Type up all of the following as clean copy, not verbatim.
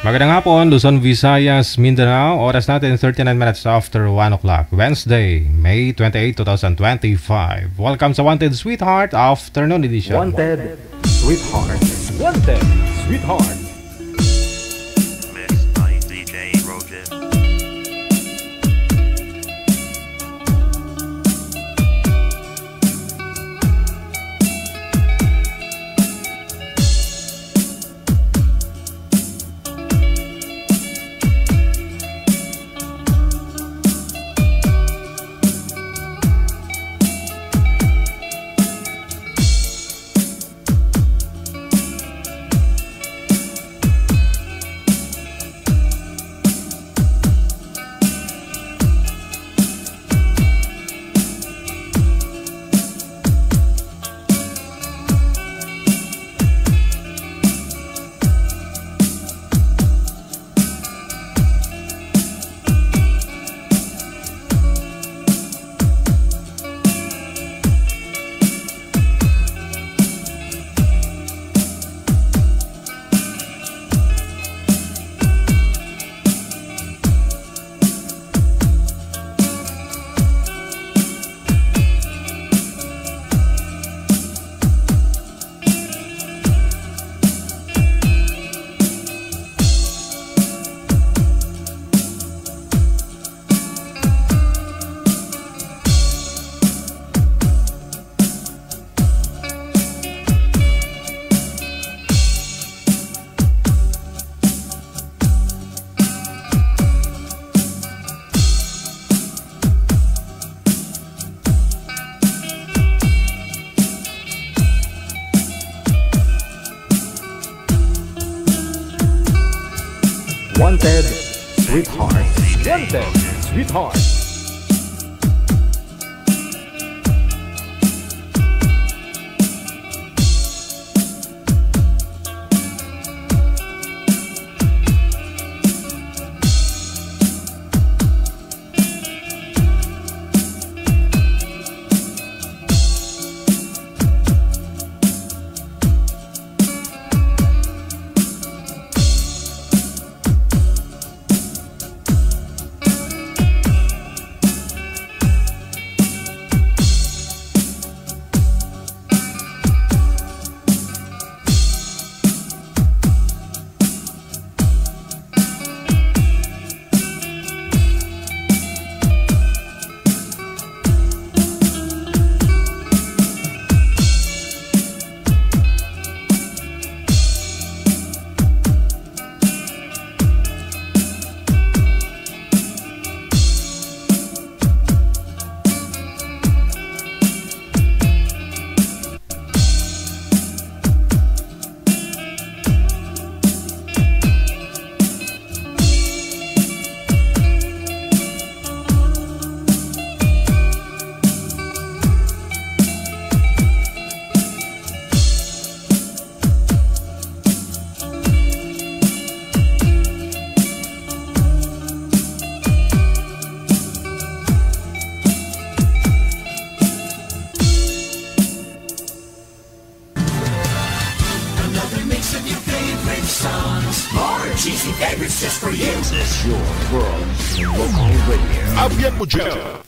Magandang hapon, Luzon, Visayas, Mindanao. Oras natin 39 minutes after 1 o'clock. Wednesday, May 28, 2025. Welcome sa Wanted Sweetheart Afternoon Edition. Wanted Sweetheart. Wanted Sweetheart. Mixed by DJ Roger. Wanted Sweetheart. Wanted Sweetheart.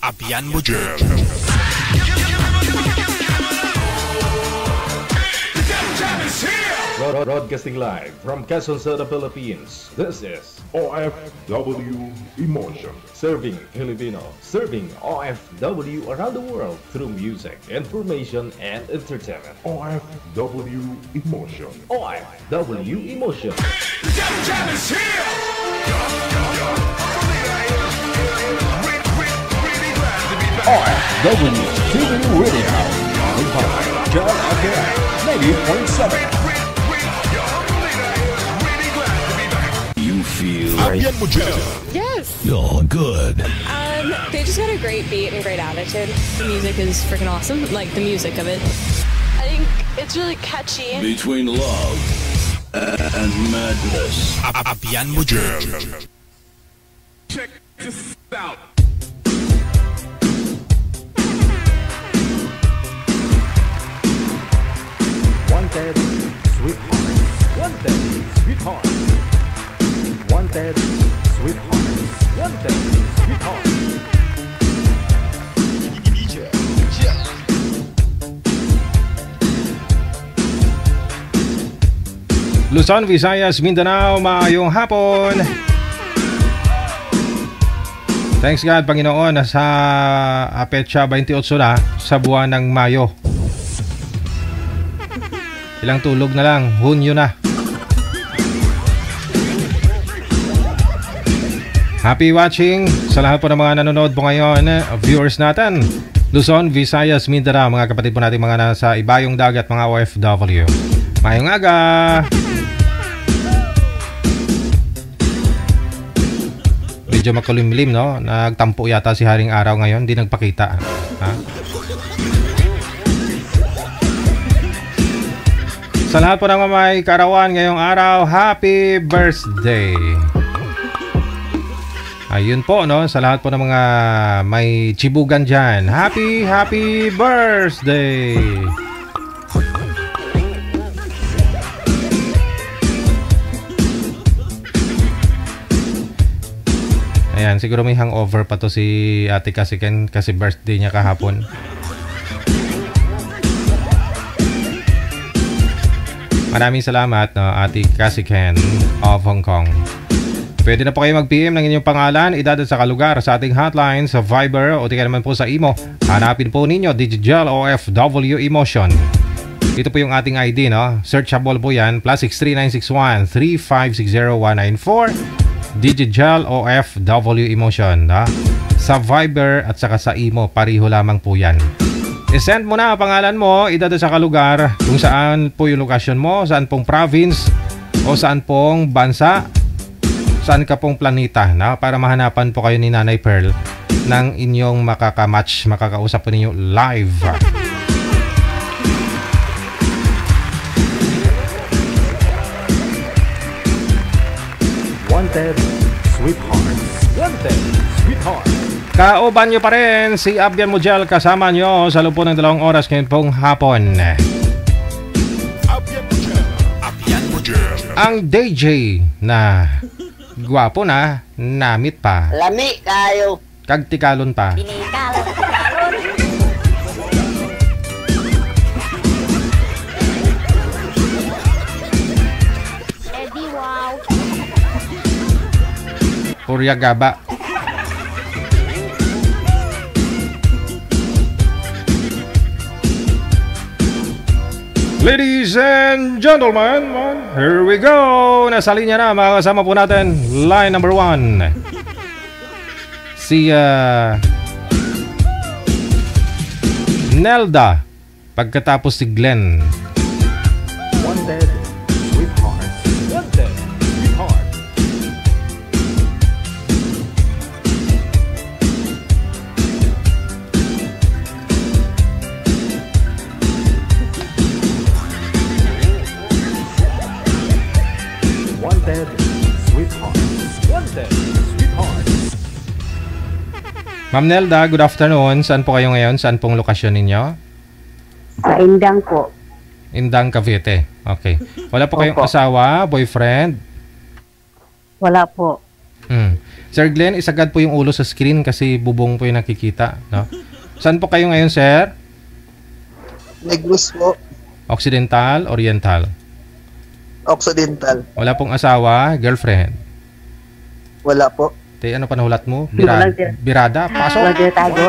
Abian mo dyan. Broadcasting live from Quezon City, Philippines. This is OFW Emotion. Serving Filipino, serving OFW around the world through music, information, and entertainment. OFW Emotion. OFW Emotion. OFW TV Radio. John FM 90.7. You feel Abian mo dyan. Yes. you're good. They just got a great beat and great attitude. The music is freaking awesome. Like the music of it. I think it's really catchy. Between love and madness. Abian mo dyan. Check this out. Wanted Sweetheart. Wanted Sweetheart. Wanted, Sweetheart. Wanted, Sweetheart. Luzon, Visayas, Mindanao, maayong hapon. Thanks God, Panginoon, nasa petsa 28 na sa buwan ng Mayo. Ilang tulog na lang, Hunyo na. Happy watching sa lahat po ng mga nanonood po ngayon, viewers natin. Luzon, Visayas, Mindanao, mga kapatid po natin mga nasa ibayong dagat, mga OFW. Mayong aga! Medyo makulimlim, no? Nagtampo yata si Haring Araw ngayon, hindi nagpakita. Ha? Sa lahat po ng may kaarawan ngayong araw, happy birthday! Ayun po, no? Sa lahat po ng mga may chibugan dyan, happy birthday! Ayan, siguro may hangover pa to si Ate Kasiken kasi birthday niya kahapon. Maraming salamat, no, Ate Kasiken of Hong Kong. Pwede na po kayo mag-PM ng inyong pangalan, edad at saka lugar sa ating hotline sa Viber o di kaya naman po sa Imo. Hanapin po ninyo Digigel OFW Emotion. Ito po yung ating ID, no? Searchable po yan, +63961 3560194. Digigel OFW Emotion, ha? Sa Viber at saka sa Imo, pariho lamang po yan. I-send mo na ang pangalan mo, edad at saka lugar, kung saan po yung lokasyon mo, saan pong province o saan pong bansa, saan ka pong planeta, na? Para mahanapan po kayo ni Nanay Pearl ng inyong makakamatch, makakausap po ninyo live. Wanted, Sweetheart. Wanted, Sweetheart. Kauban nyo pa rin si Abyan Mujel, kasama nyo sa loob po ng 2 oras ngayon pong hapon. Abyan Mujel. Ang DJ na gwapo na, namit pa, Lami kayo. kagtikalon pa. Eddie, wow. Purya gaba. Ladies and gentlemen, here we go. Nasa linya na, mga kasama po natin. Line number 1. Si Nelda. Pagkatapos si Glenn. Wanted, Sweetheart. Wanted, Sweetheart. Wanted, Sweetheart. Wanted, Sweetheart. Ma'am Nelda, good afternoon. Saan po kayo ngayon? Saan pong lokasyon ninyo? Sa Indang po. Indang, Cavite. Okay. Wala po kayong Opo. asawa, boyfriend? Wala po. Sir Glenn, isagad po yung ulo sa screen kasi bubong po yung nakikita. No? Saan po kayo ngayon, sir? Negros po. Occidental, Oriental? Occidental. Wala pong asawa, girlfriend? Wala po. Te, ano pa nahulat mo? Walang tira. Birada? Pasok? Wala tinatago.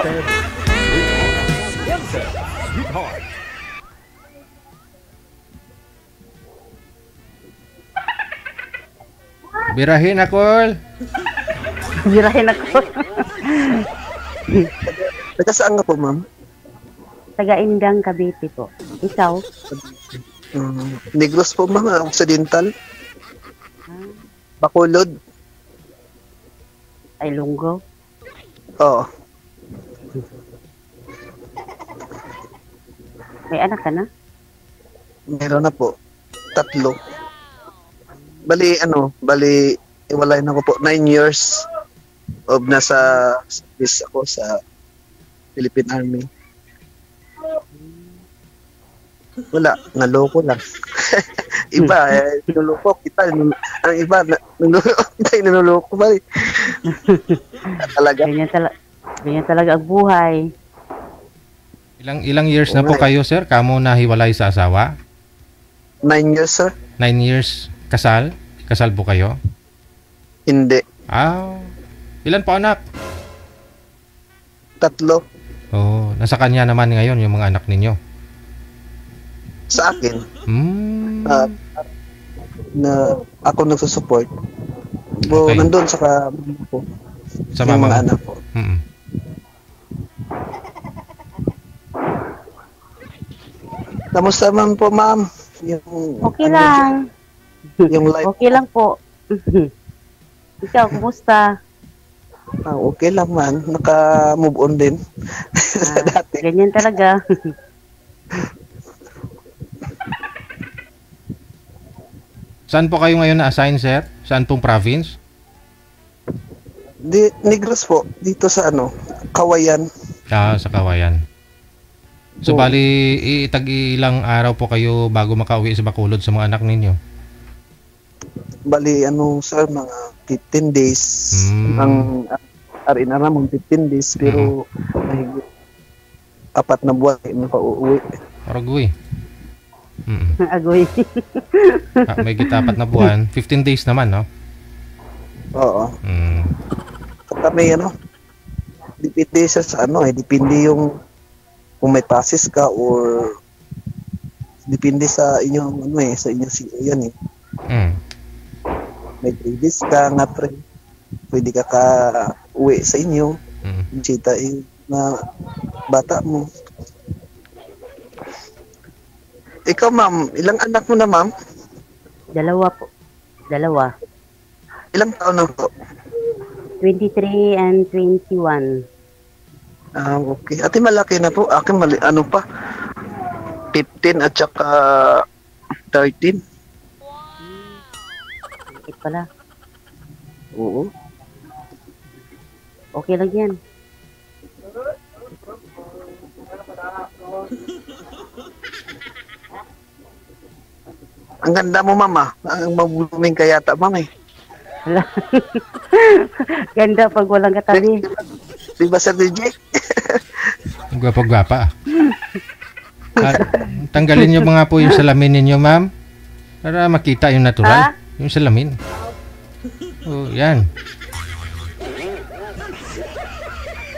Sweetheart. Birahin ako. Birahin ako. Taga saan nga po, ma'am? Taga Indang, Cavite po. Ikaw? Negros po, ma'am. Occidental. Bacolod. Ay, Lunggo. Oo. May anak ka na? Meron na po. 3. Bali, iwalay na ko po. 9 years of nasa service ako sa Philippine Army. Wala, naloko lang. Iba, niloloko kita. Ang iba, niloloko ba? Talaga. Ganyan talaga ang buhay. Ilang years na po kayo, sir? Kamo nahiwalay sa asawa? 9 years, sir. 9 years kasal? Kasal po kayo? Hindi. Ilan po anak? 3. Oh, nasa kanya naman ngayon yung mga anak ninyo. Sa akin. Na ako nagsusupport. Okay. Nandun sa ko. Sa yung mama mga mo. anak ko. Kamusta man po, ma'am? Okay lang. Yung life. Okay lang po. Ikaw, kumusta? Okay lang man. Naka-move on din. Sa dati. Ganyan talaga. Saan po kayo ngayon na-assign, sir? Saan pong province? Negros po. Dito sa Kawayan. Sa Kawayan. So, bali, ilang araw po kayo bago makauwi sa Bacolod sa mga anak ninyo? Bali, sir, mga 15 days. Ang arin na naman 15 days, pero mahigit 4 na buwan nakauwi. Aragoy. Agoy. May kita 4 na buwan. 15 days naman, no? Oo. Kami, depende sa depende yung kung may passes ka or depende sa inyong sa inyong yan may 3 days ka nga pwede ka uwi sa inyo chita na bata mo. Ikaw, ma'am, ilang anak mo na, ma'am? 2 po. 2. Ilang taon na po? 23 and 21. Okay. Ate, malaki na po. Akin, pa? 15 at saka 13. Bakit pala? Oo. Okay lang yan. Ang ganda mo, mama. Ang mabuluming ka yata, mama. Ganda pag walang katabi. Di ba, Sir DJ? Gwapa-gwapa. Tanggalin niyo mga po yung salamin ninyo, ma'am. Para makita yung natural. Yung salamin. Yan.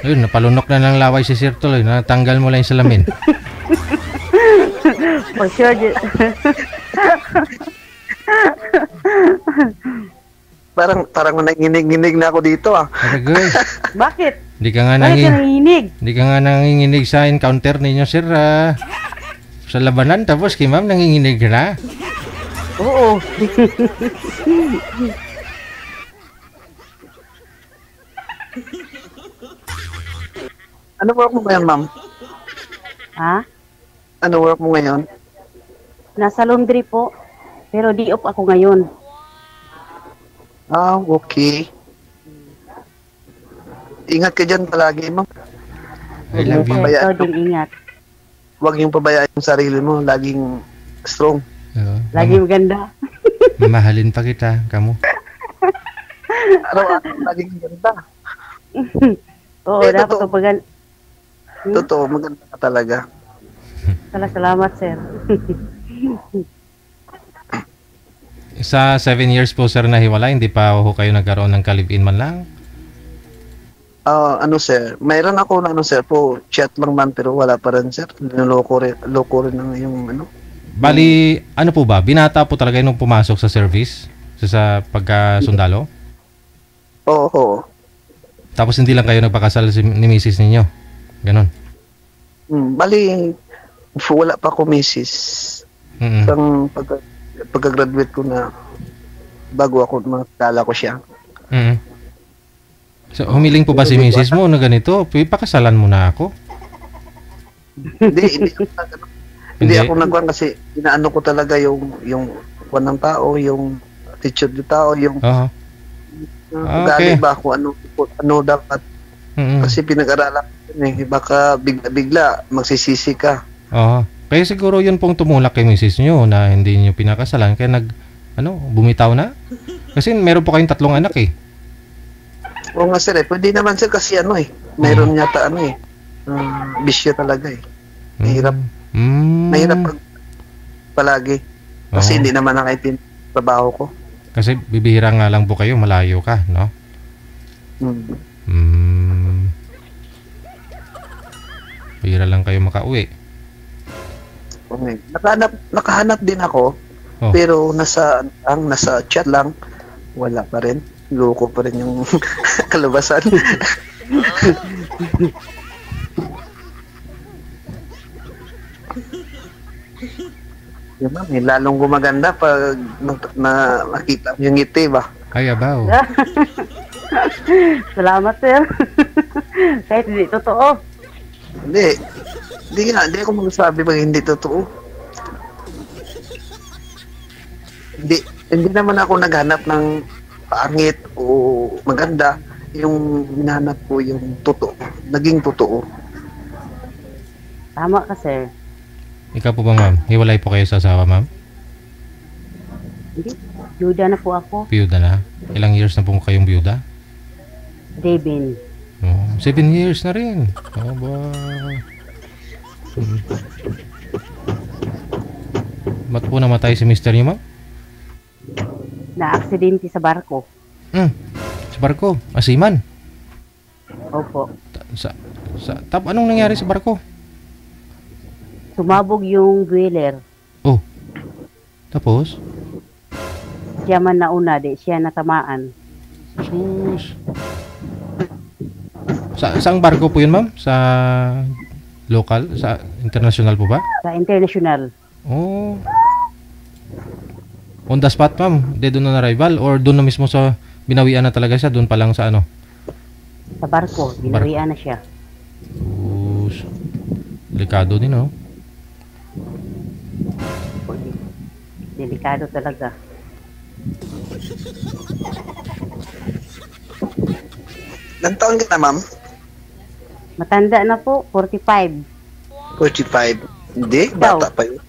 Ayun, napalunok na ng laway si Sir tuloy. Natanggal mo lang yung salamin. For sure. Parang nanginginig na ako dito, Aragoy. Bakit? Hindi ka nga nanginginig sa encounter ninyo, sir. Sa labanan, tapos kay ma'am nanginginig ka na. Oo. Ano work mo ngayon, ma'am? Ha? Ano work mo ngayon? Nasa laundry po. Pero di off ako ngayon. Okay. Ingat ka dyan palagi, ma'am. I love you. Ikaw din ingat. Huwag yung pabayaan yung sarili mo. Laging strong. Lagi maganda. Mamahalin pa kita, kamo. Araw-araw, laging ganda. Oo, dapat ito maganda. Totoo, maganda ka talaga. Salamat, sir. Sa 7 years po, sir, na hiwalay, hindi pa ho kayo nagkaroon ng ka-live-in man lang? Sir, mayroon ako na sir po, chat lang man, pero wala pa rin, sir. Loko rin ng yung Bali, ano po ba? Binata po talaga nung pumasok sa service? Sa pagkasundalo? Oo. Tapos hindi lang kayo nagpakasal ni misis ninyo? Ganon? Bali, wala pa ako misis. Isang pagka-graduate ko na bago ako makakala ko siya. So, humiling po ba si misis mo na ganito? Pakasalan mo na ako? Hindi ako nagwan kasi inaano ko talaga yung kuwan ng tao, yung attitude ng tao, yung ugali ba kung ano dapat. Kasi pinag-aralan ko baka bigla-bigla magsisisi ka. Kaya siguro yun pong tumulak kay misis nyo na hindi nyo pinakasalan kaya bumitaw na. Kasi meron po kayong 3 anak eh. Oo nga sir pwede naman sir kasi meron yata bisyo talaga eh. Mahirap. Mahirap palagi. Kasi hindi naman nakaitin trabaho ko. Kasi bibihira nga lang po kayo, malayo ka, no? Bihira lang kayo makauwi. Okay. Nakahanap din ako. Pero nasa chat lang wala pa rin. Loko pa rin yung kalabasan. Lalong gumaganda pag nakita yung ngiti ba? Ay, abaw. Salamat, sir. Kahit hindi totoo. Hindi ako magsasabi pag hindi totoo. Hindi naman ako naghanap ng pangit o maganda. Yung hinahanap ko yung totoo. Naging totoo. Tama ka, sir. Ikaw po ba, ma'am? Hiwalay po kayo sa asawa, ma'am? Hindi. Byuda na po ako. Byuda na? Ilang years na po kayong byuda? 7. 7 years na rin. Ba't po namatay si mister niyo, ma'am? Na-aksidente sa barko. Sa barko? Asiman? Opo. Anong nangyari sa barko? Sumabog yung dweller. Oh. Tapos? Siya man nauna, siya natamaan. Sus. Saang barko po yun, ma'am? Sa local? Sa international po ba? Sa international. Oh. On the spot, ma'am? Dead on arrival? Or doon na mismo sa binawian na talaga siya? Doon pa lang sa ano? Sa barko. Binawian na siya. Sus. Delikado din, oh. Delikado talaga. Ilang taon ka na, ma'am? Matanda na po, 45. 45? Hindi, bata pa yun.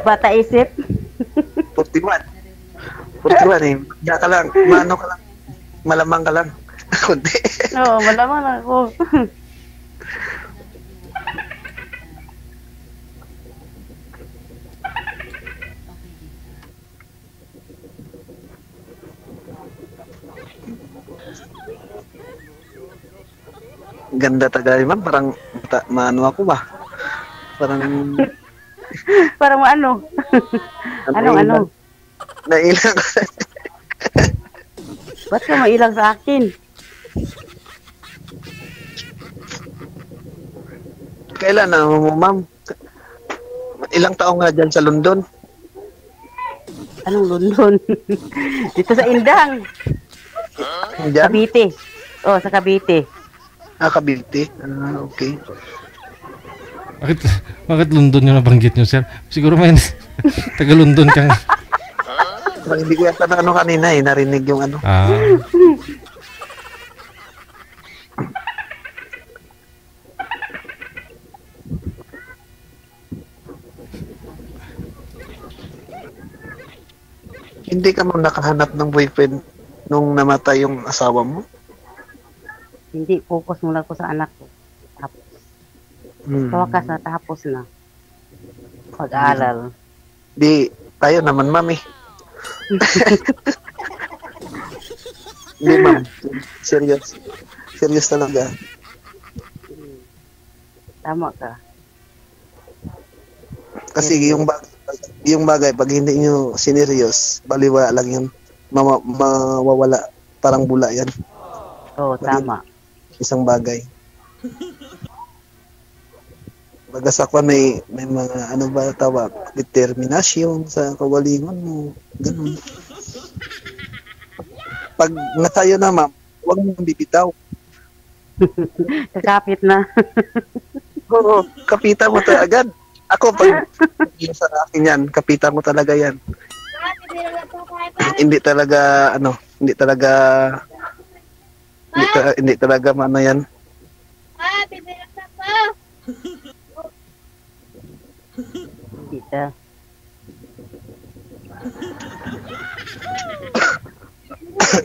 Bata isip. 41. 41 eh. Diyan ka lang, mano ka lang. Malamang ka lang. Kundi. Oo, malamang ako. Ganda tagay, ma'am. Parang maano ako ba? Parang parang ano? Ano? Nailang. Ba't ka mailang sa akin? Kailan na mo, ma'am? Ilang taong nga dyan sa London? Anong London? Dito sa Indang. Dyan? Cavite. Oh, sa Cavite. Cavite. Okay. Bakit London yung nabanggit nyo, sir? Siguro may taga London kang... Hindi ko yata na kanina narinig yung ano. Hindi ka mo nakahanap ng boyfriend nung namatay yung asawa mo? Hindi, focus muna ko sa anak ko. Tapos. Sa wakas na tapos na. Pag-aaral. Di, tayo naman, mami. Hindi, ma'am. Serious. Serious talaga. Tama ka. Kasi yung bagay, pag hindi nyo sineryos, baliwala lang yun. Mawawala. Parang bula yan. Oo, tama. Isang bagay. Bagasakwan may mga ano ba tawag, determinasyon sa kawalingon mo. Ganun. Pag natayo na, ma'am, huwag mong bibitaw. Kakapit na. Oo, kapitan mo talaga agad. Ako, pag sa akin yan, kapitan mo talaga yan. Hindi talaga mano yan. sir.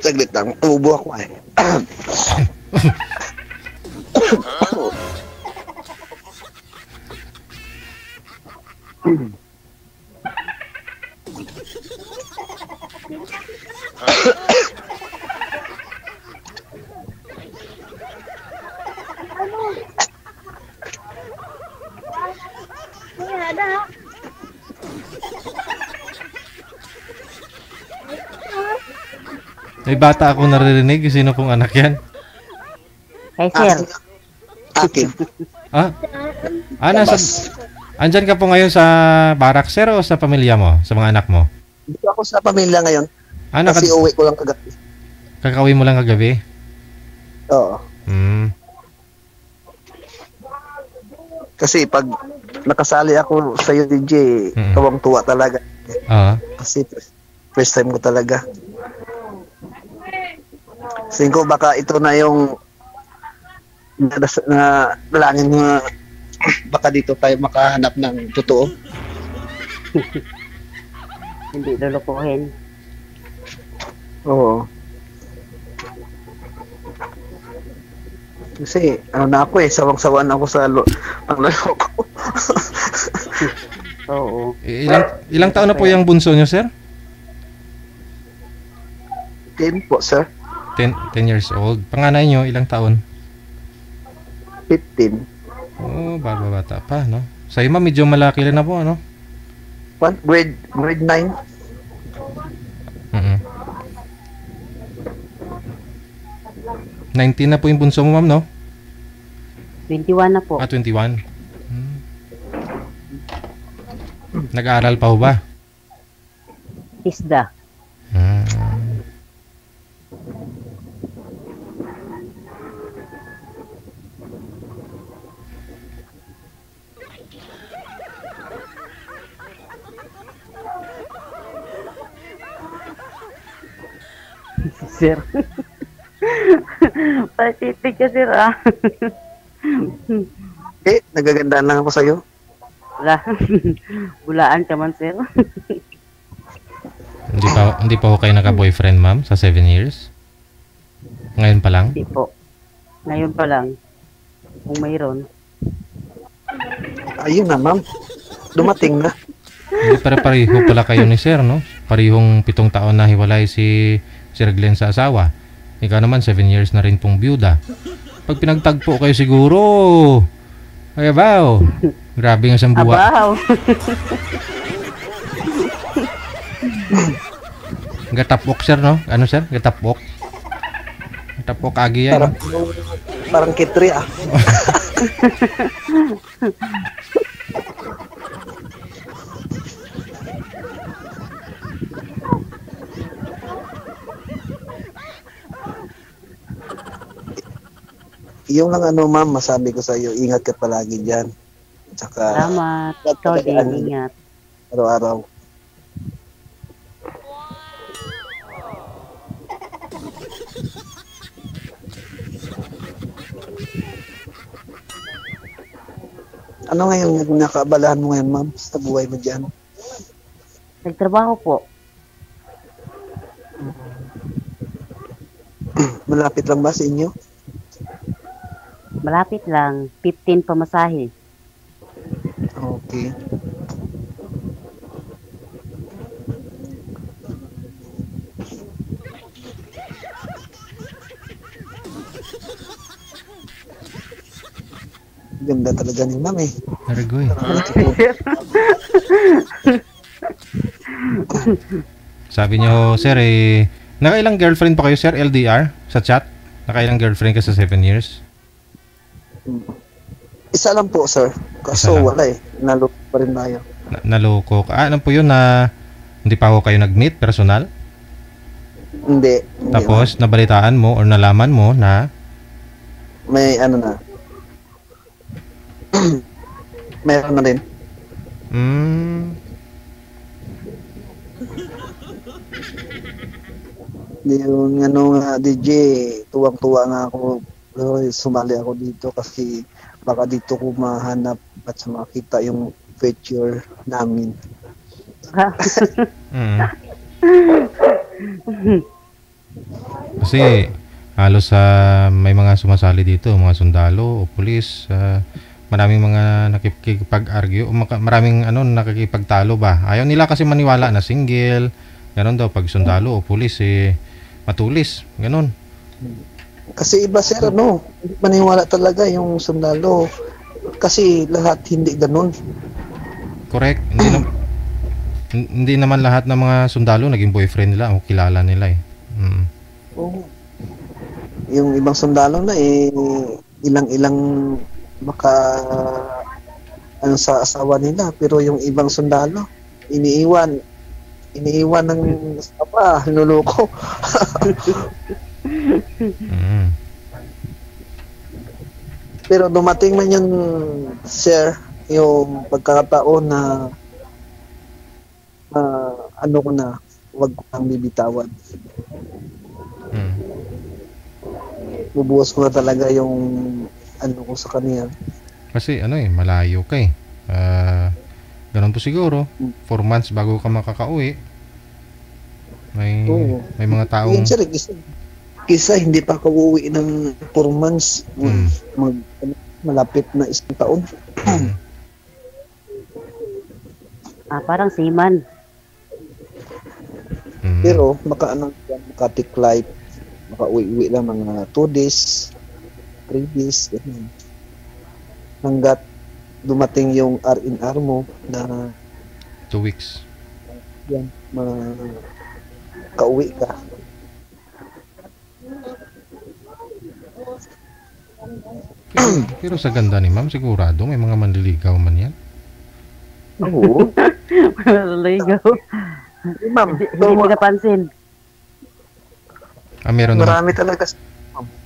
Saglit lang, ubo ako eh. May bata ako naririnig. Sino pong anak yan? Kay sir. Akin. Ah? Nasa... Andyan ka po ngayon sa barak, sir, o sa pamilya mo? Sa mga anak mo? Dito ako sa pamilya ngayon. Naka... Kasi uwi ko lang kagabi. Kakauwi mo lang kagabi? Oo. Kasi pag nakasali ako sa DJ, tuwang-tuwa talaga. Kasi first time ko talaga. Tingin ko baka ito na yung na dalangin mo, baka dito tayo makahanap ng totoo. Hindi lulukuhin. Oo. Kasi ano na ako eh, sawang-sawan ako sa ang loko. Oo. Ilang taon na po yung bunso nyo, sir? 10 po, sir. 10 years old. Panganay nyo, ilang taon? 15. Oh, bata pa, no? Sa ima, medyo malaki na po, ano? Grade 9. 19 na po yung bunso mo, ma'am, no? 21 na po. 21. Nag-aaral pa ho ba? Isda. Sir. Patitig ka, sir, ah. Nagagandaan lang ako sa'yo. Wala. Bulaan ka man, sir. Hindi pa ho kayo naka-boyfriend, ma'am, sa 7 years? Ngayon pa lang? Hindi po. Ngayon pa lang. Kung mayroon. Ayun na, ma'am. Dumating na. Hindi pareho pala kayo ni sir, no? Parehong 7 taon na hiwalay si Sir Glenn sa asawa. Ikaw naman, 7 years na rin pong byuda. Pag pinagtagpo kayo siguro, ay abaw. Grabe nga siyang buwa. Abaw. Gatapok, sir, no? Ano, sir? Gatapok? Gatapok agi yan, no? Parang kitri, ah. Yung lang ano, ma'am, masabi ko sa iyo, ingat ka palagi diyan. Tsaka salamat. Ikaw din, ingat. Araw-araw. Ano ngayon nakaabalahan mo ngayon, ma'am, sa buhay mo diyan? Nagtrabaho po. Malapit lang ba sa inyo? Malapit lang. 15 pamasahe. Okay. Ganda talaga ni ma'am eh. Naragoy. Sabi niyo, sir, nakailang girlfriend pa kayo, sir, LDR, sa chat? Nakailang girlfriend ka sa 7 years? Isa lang po, sir. Kaso wala eh. Naloko pa rin tayo. Naloko ka? Ano po yun na hindi pa ako kayo nag-meet personal? Hindi. Tapos, nabalitaan mo or nalaman mo na may ano na. Meron na rin. Yung ano nga, DJ, tuwang-tuwa nga ako. Sumali ako dito kasi baka dito ko mahanap at makita yung future namin. Mm. Kasi halos may mga sumasali dito, mga sundalo o pulis, maraming mga nakikipag-argue, maraming nakikipagtalo ba. Ayaw nila kasi maniwala na single. Ganon daw pag sundalo o pulis matulis, ganon. Kasi iba sir, hindi maniwala talaga yung sundalo. Kasi lahat hindi ganon. Correct. Hindi naman lahat ng mga sundalo naging boyfriend nila o kilala nila eh. Mm. Oo. Yung ibang sundalo na ilang-ilang sa asawa nila, pero yung ibang sundalo iniiwan ng asawa, niloloko. Pero dumating man yun, sir, yung pagkakataon na wag ko nang bibitawan. Bubuhos ko na talaga yung ko sa kanya. Kasi malayo ka eh. Ganun po siguro. 4 months bago ka makakauwi. May mga taong... Kisa hindi pa ako uuwi ng 4 months. Malapit na 1 taon. Parang seaman. Pero maka-take-light. Maka-uwi lang mga 2 days, 3 days, ganyan. Hanggat dumating yung R&R mo na 2 weeks. Yan, kauwi ka. Pero sa ganda ni ma'am, sigurado may mga manliligaw man yan. Oo. Manliligaw. Ma'am, hindi pinapansin. Meron marami naman. Talaga.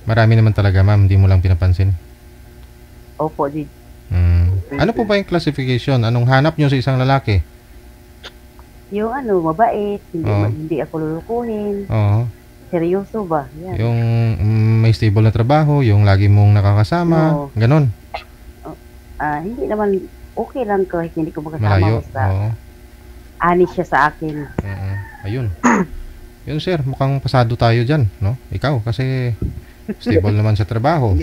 Marami naman talaga ma'am, hindi mo lang pinapansin. Opo, di. Ano po ba yung classification? Anong hanap nyo sa isang lalaki? Yung mabait, hindi ako lulukuhin. Oo. Seryoso ba? Yan. Yung may stable na trabaho, yung lagi mong nakakasama, ganon. Hindi naman okay lang kahit hindi ko makasama. Malayo. Honest siya sa akin. Ayun. Yun sir, mukhang pasado tayo dyan, no? Ikaw, kasi stable naman sa trabaho.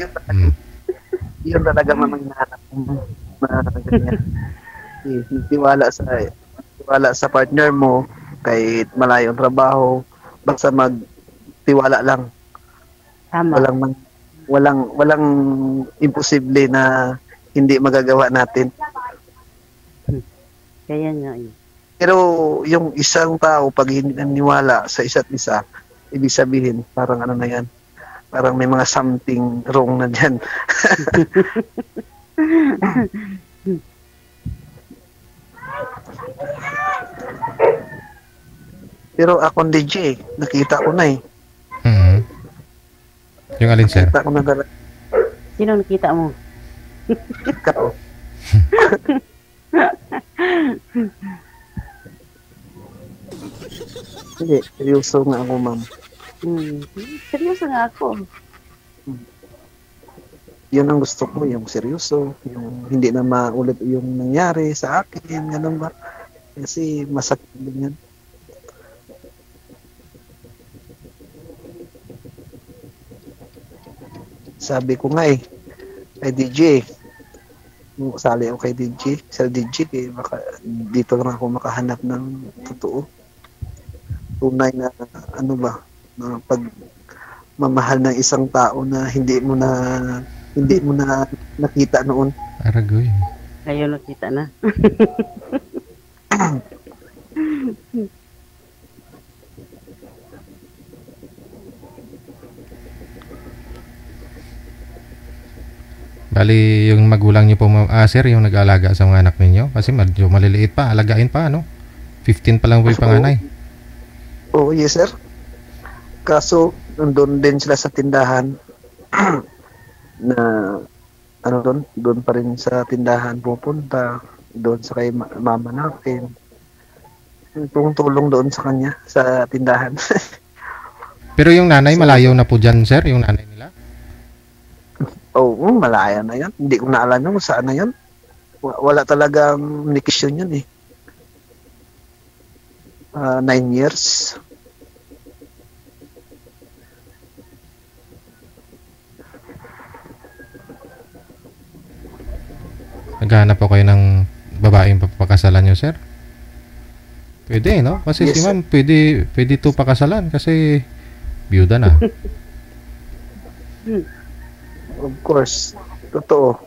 Yun talaga mamang nahanap mo. Tiwala sa partner mo, kahit malayo ang trabaho, basta magtiwala lang. Tama. Walang imposible na hindi magagawa natin. Kaya nga yun. Pero yung isang tao, pag hindi naniwala sa isa't isa, ibig sabihin, parang na yan, parang may mga something wrong na dyan. Pero akong DJ, nakita ko na eh. Yung alin sir? Nakita ko na talaga. Sino nakita mo? Ikaw. Hindi, seryoso nga ako, ma'am. Seryoso nga ako. Yun ang gusto ko, yung seryoso, yung hindi na maulit yung nangyari sa akin, ganun ba? Kasi masakit din yan. Sabi ko nga kay DJ, sali ako kay DJ, sa DJ, dito lang ako makahanap ng totoo. Tunay na na pagmamahal ng isang tao na hindi mo na nakita noon. Aragoy. Ngayon nakita na. Bali, yung magulang niyo po, sir, yung nag-aalaga sa mga anak ninyo? Kasi medyo maliliit pa, alagain pa, 15 pa lang po yung panganay. Oo, yes, sir. Kaso, nandun din sila sa tindahan na, doon pa rin sa tindahan pupunta, doon sa kay mama natin. Tulong doon sa kanya, sa tindahan. Pero yung nanay, malayo na po dyan, sir, yung nanay nila? Oo, malaya na yan. Hindi ko na alam kung saan na yan. Wala talagang communication yun eh. 9 years. Naghahanap po kayo ng babaeng papakasalan nyo, sir? Pwede, no? Kasi Yes, si ma'am, pwede to pakasalan kasi byuda na. Of course. Totoo.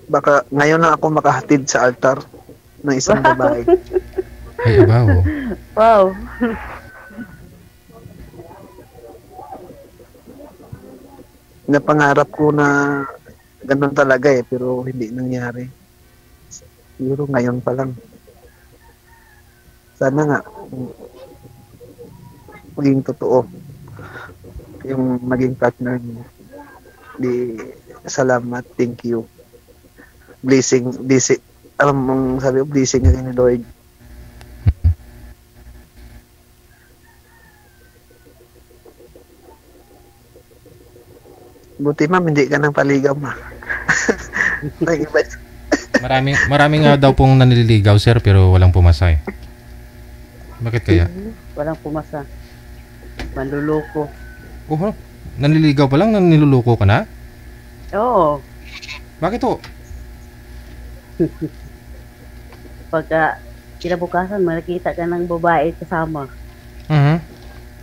Baka ngayon na ako makahatid sa altar ng isang babae. Ay, abaw. Wow. Napangarap ko na ganun talaga eh, pero hindi nangyari. Siguro ngayon pa lang. Sana nga maging totoo yung maging partner mo. Salamat, thank you. Blessing, alam mong sabi ko, blessing nga ni Lord. Buti ma'am, hindi ka nang paligaw ma. Marami nga daw pong nanliligaw, sir, pero walang pumasa eh. Bakit kaya? Walang pumasa. Manluloko. Oh, nanliligaw pa lang, niluluko ka na? Oo. Bakit to? Pagka kinabukasan, makikita ka ng babae kasama.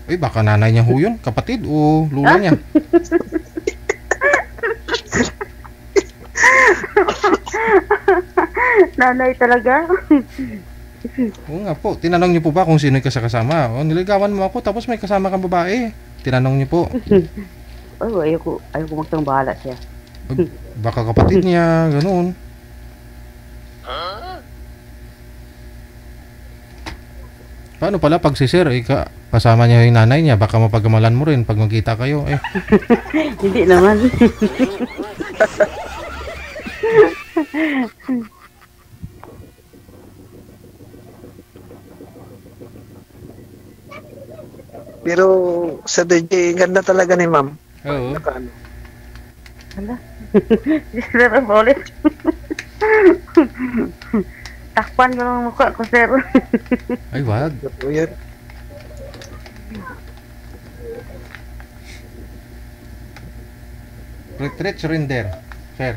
Eh, baka nanay niya ho yun, kapatid o lula niya. Nanay talaga. Oo nga po, tinanong niyo po ba kung sino yung kasama? O, niligawan mo ako tapos may kasama kang babae. Tinanong niyo po. Oh, ayoko magtangbahala siya. Baka kapatid niya, ganoon. Paano pala pag si sir, kasama niya yung nanay niya, baka mapagamalan mo rin pag magkita kayo. Eh. Hindi naman. Pero sa DJ, ganda talaga ni ma'am. Oo. Hala. Sir, ulit. Takpan ko ng mukha ko, sir. Ay, wag. Totoo yan. Retreat surrender, sir.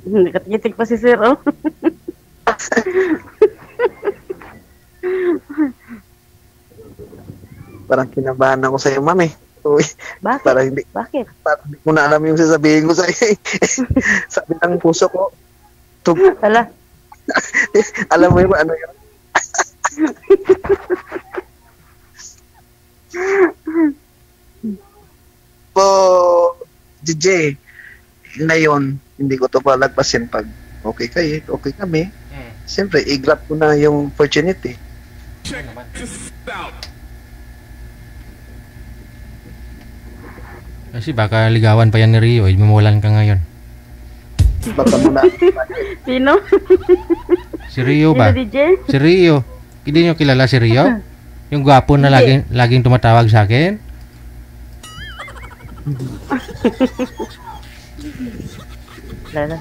Nakatingitig pa si sir, oh. Parang kinabahan ako sa iyo, ma'am eh. Uy, Bakit? Bakit? Parang hindi ko na alam yung sasabihin ko sa iyo. Sabi ng puso ko, Hala. alam mo yung ano yun? Po, DJ, ngayon, hindi ko to palagpasin pag okay kayo, okay kami. Siyempre, i-grab ko na yung opportunity. Check this out. Kasi baka ligawan pa yan ni Rio, mawalan ka ngayon. Baka muna. Sino? Si Rio ba? Sino, DJ? Si Rio. Hindi niyo kilala si Rio? Yung gwapo na laging tumatawag sa akin? Lala.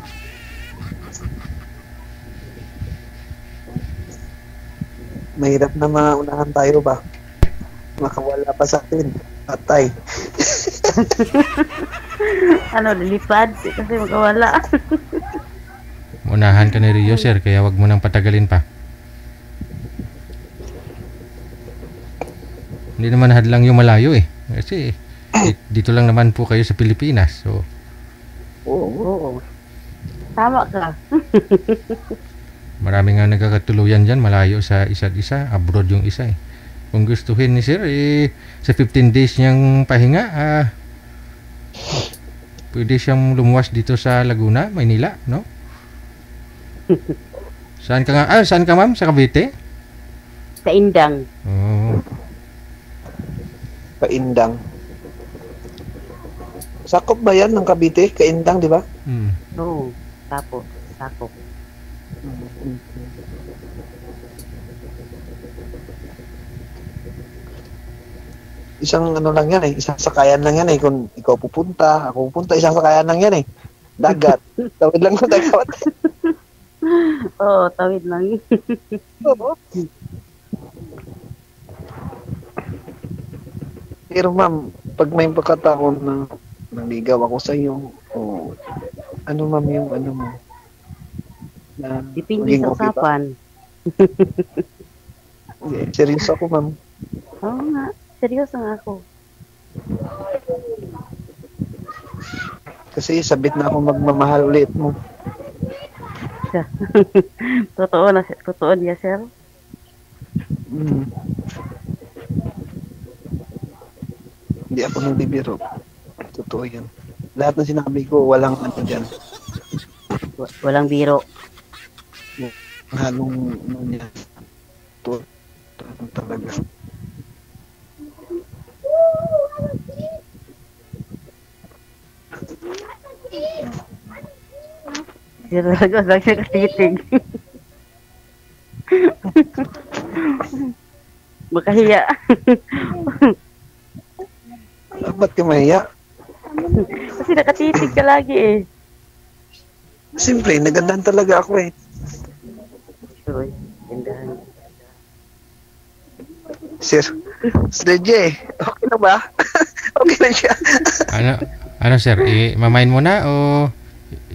Mahirap na maunahan tayo ba? Makawala pa sa atin. Patay. Ano, lilipad? Kasi magkawala. Unahan ka ni Rio, sir, kaya wag mo nang patagalin pa. Hindi naman hadlang yung malayo eh. Kasi dito lang naman po kayo sa Pilipinas. So, Oo. Tama ka. marami nga nagkakatuluyan dyan, malayo sa isa't isa, abroad yung isa eh. Kung gustuhin ni sir, sa 15 days niyang pahinga, pwede siyang lumuwas dito sa Laguna, Maynila, no? Saan ka nga? Saan ka ma'am? Sa Cavite? Sa Indang. Oo. Kaindang. Sakop ba yan ng Cavite? Kaindang, di ba? Oo. Tapos, sakop. isang ano lang yan eh, isang sakayan lang yan eh. Kung ikaw pupunta, ako pupunta, isang sakayan lang yan eh. Dagat. Tawid lang ng dagat. Oo, tawid lang. Oo. Pero ma'am, pag may pagkataon na naligaw ako sa iyo, o ano ma'am yung ano mo? Na Depende maging sa okay ba? usapan. Seryoso ako ma'am. Oo nga, seryoso nga ako. Kasi sabit na ako magmamahal ulit mo. Totoo niya, sir. Mm. Hindi ako nagbibiro. Totoo yan. Lahat ng sinabi ko, walang ano dyan. Walang biro. Halong ano niya. Ito talaga. Sir, talaga lang siya katitig. Makahiya. Ba't ka mahiya? Kasi nakatitig ka lagi eh. Siyempre, nagandahan talaga ako eh. Uy, gandahan. Sir, Sir J, okay na ba? Okay na siya. Ano sir, mamain mo na o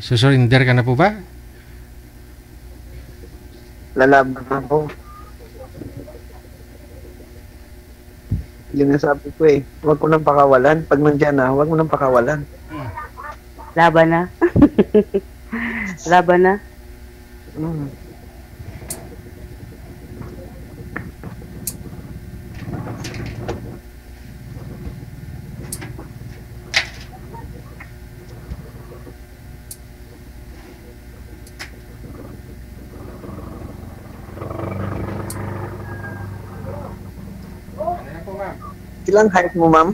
susurinder ka na po ba? Lalaban ako. Yun ang sabi ko eh. Huwag ko nang pakawalan. Pag nandyan na, huwag mo nang pakawalan. Laban na. Laban na. Mm. Ilang height mo, ma'am?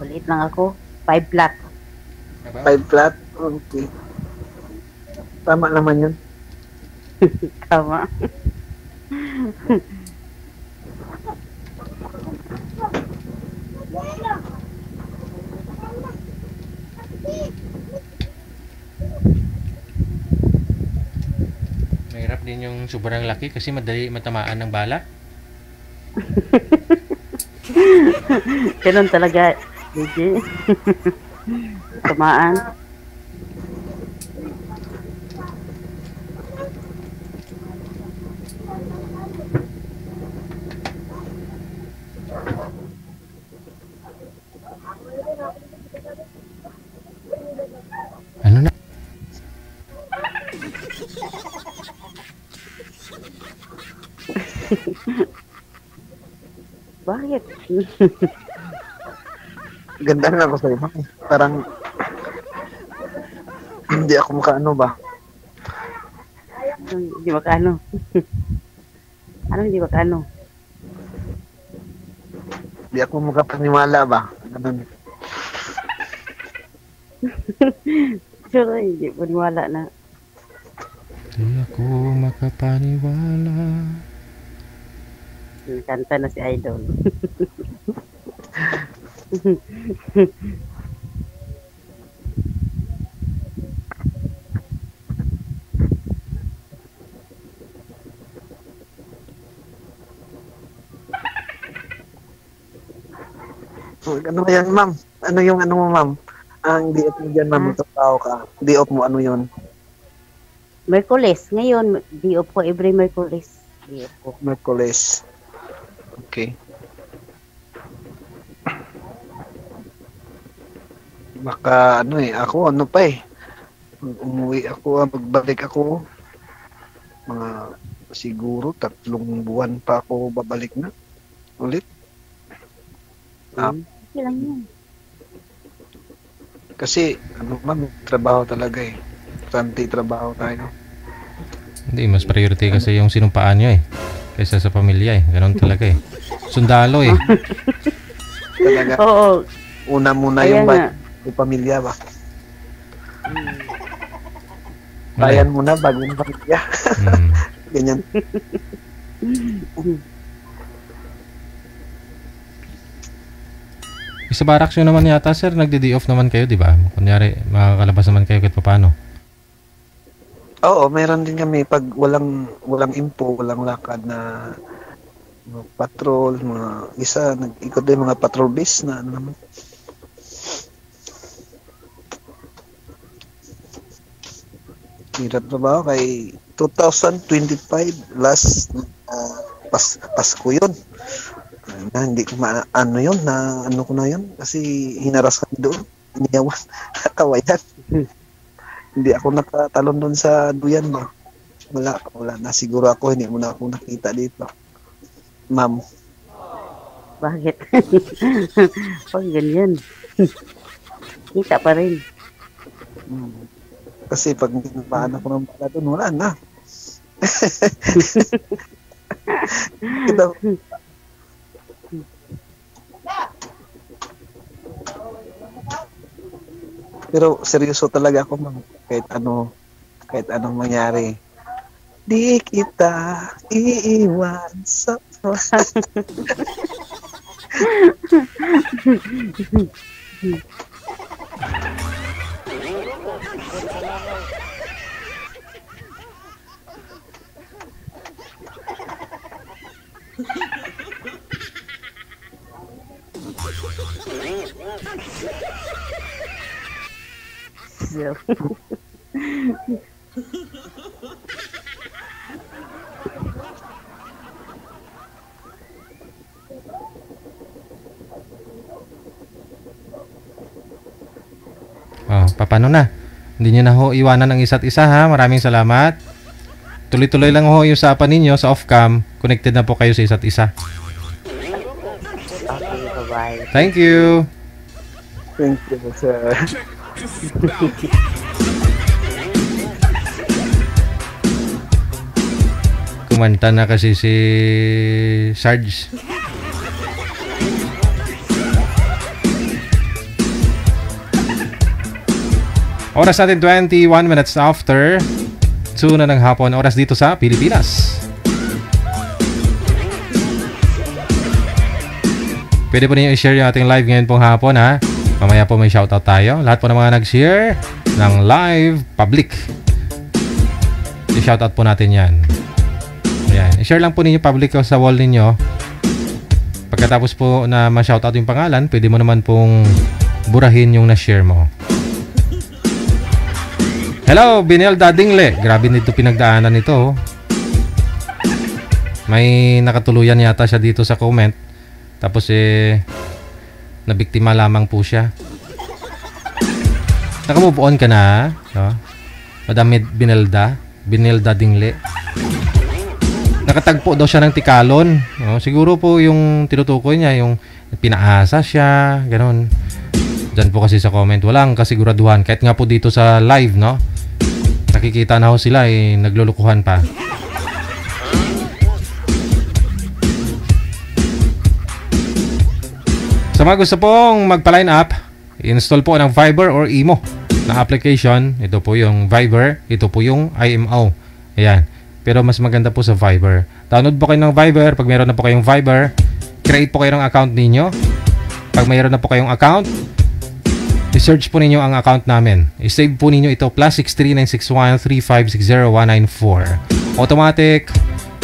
Maliit lang ako. 5 flat. 5 flat? Okay. Tama naman yun. Tama. Mahirap din yung sobrang laki kasi madali matamaan ng bala. Ganun talaga, DJ. Tamaan. Ano na? Bakit? Ganda na ako sa'yo, ma'am. Parang hindi ako makaano ba? Hindi makano. Ano hindi makano? Hindi ako makapaniwala ba? Ganun. Sure, hindi maniwala na. Di ako makapaniwala. Kanta na si Idol. Ano yan, ma'am? Ano yung ano mo, ma'am? Ang di-off mo dyan, ma'am. Ito tao ka. Di-off mo, ano yun? Merkulis. Ngayon, di-off ko every Merkulis. Di-off ko. Merkulis. Okay. Baka ano eh, ako ano pa eh. Umuwi ako, magbalik ako. Mga siguro 3 buwan pa ako babalik na. Ulit. Okay lang yun. Kasi ano man, trabaho talaga eh. Santi trabaho tayo. Hindi, mas priority kasi yung sinumpaan nyo eh. Kaysa sa pamilya eh. Ganon talaga eh. Sundalo eh. Talaga. Oo. Una muna Kaya yung nga. yung pamilya ba? Bayan muna bago yung pamilya. Hmm. Ganyan. Sa barracks nyo naman yata, sir, nagde-day off naman kayo, di ba? Kunyari, makakalabas naman kayo kahit paano. Oo, meron din kami pag walang info, walang lakad na mga patrol, mga isa, nag-ikot din mga patrol base na ano naman. Hirap na ba kay 2025 last Pasko yun. Na hindi ko ano yun, na ano ko na yun kasi hinaras kami doon, iniyawan, kawayan. Hindi ako nakatalon doon sa duyan ba. Wala na siguro ako, hindi mo na ako nakita dito. Ma'am. Bakit? Pag ganyan. Kita pa rin. Kasi pag nagpaan ako ng bala doon, wala na. Pero seryoso talaga ako, ma'am. Kahit anong mangyari. Di kita iiwan sa Yeah. Paano na? Hindi nyo na ho iwanan ang isa't isa, ha? Maraming salamat. Tuloy-tuloy lang ho yung usapan ninyo sa off-cam. Connected na po kayo sa isa't isa. Okay, bye-bye. Thank you. Thank you, sir. Kumanta na kasi si Sarge. Oras natin 21 minutes after 2 na ng hapon. Oras dito sa Pilipinas. Pwede po ninyo i-share yung ating live ngayon pong hapon, ha? Mamaya po may shoutout tayo. Lahat po ng mga nag-share ng live public, i-shoutout po natin yan. Ayan. I-share lang po ninyo public sa wall ninyo. Pagkatapos po na ma-shoutout yung pangalan, pwede mo naman pong burahin yung na-share mo. Hello, Binelda Dingle. Grabe nito pinagdaanan nito. May nakatuluyan yata siya dito sa comment. Tapos nabiktima lamang po siya. Naka-move on ka na, no? Madam Binelda Dingle. Nakatagpo daw siya ng tikalon, no? Siguro po yung tinutukoy niya, yung pinaasa siya, gano'n. Diyan po kasi sa comment, walang kasiguraduhan. Kahit nga po dito sa live, no? Nakikita na ho sila, naglulukuhan pa. Sa mga gusto pong magpa-line up, install po ng Viber or Imo na application. Ito po yung Viber, ito po yung IMO. Ayan. Pero mas maganda po sa Viber. Download po kayo ng Viber. Pag mayroon na po kayong Viber, create po kayo ng account ninyo. Pag mayroon na po kayong account, i-search po ninyo ang account namin. I-save po ninyo ito, +6396135609194. Automatic,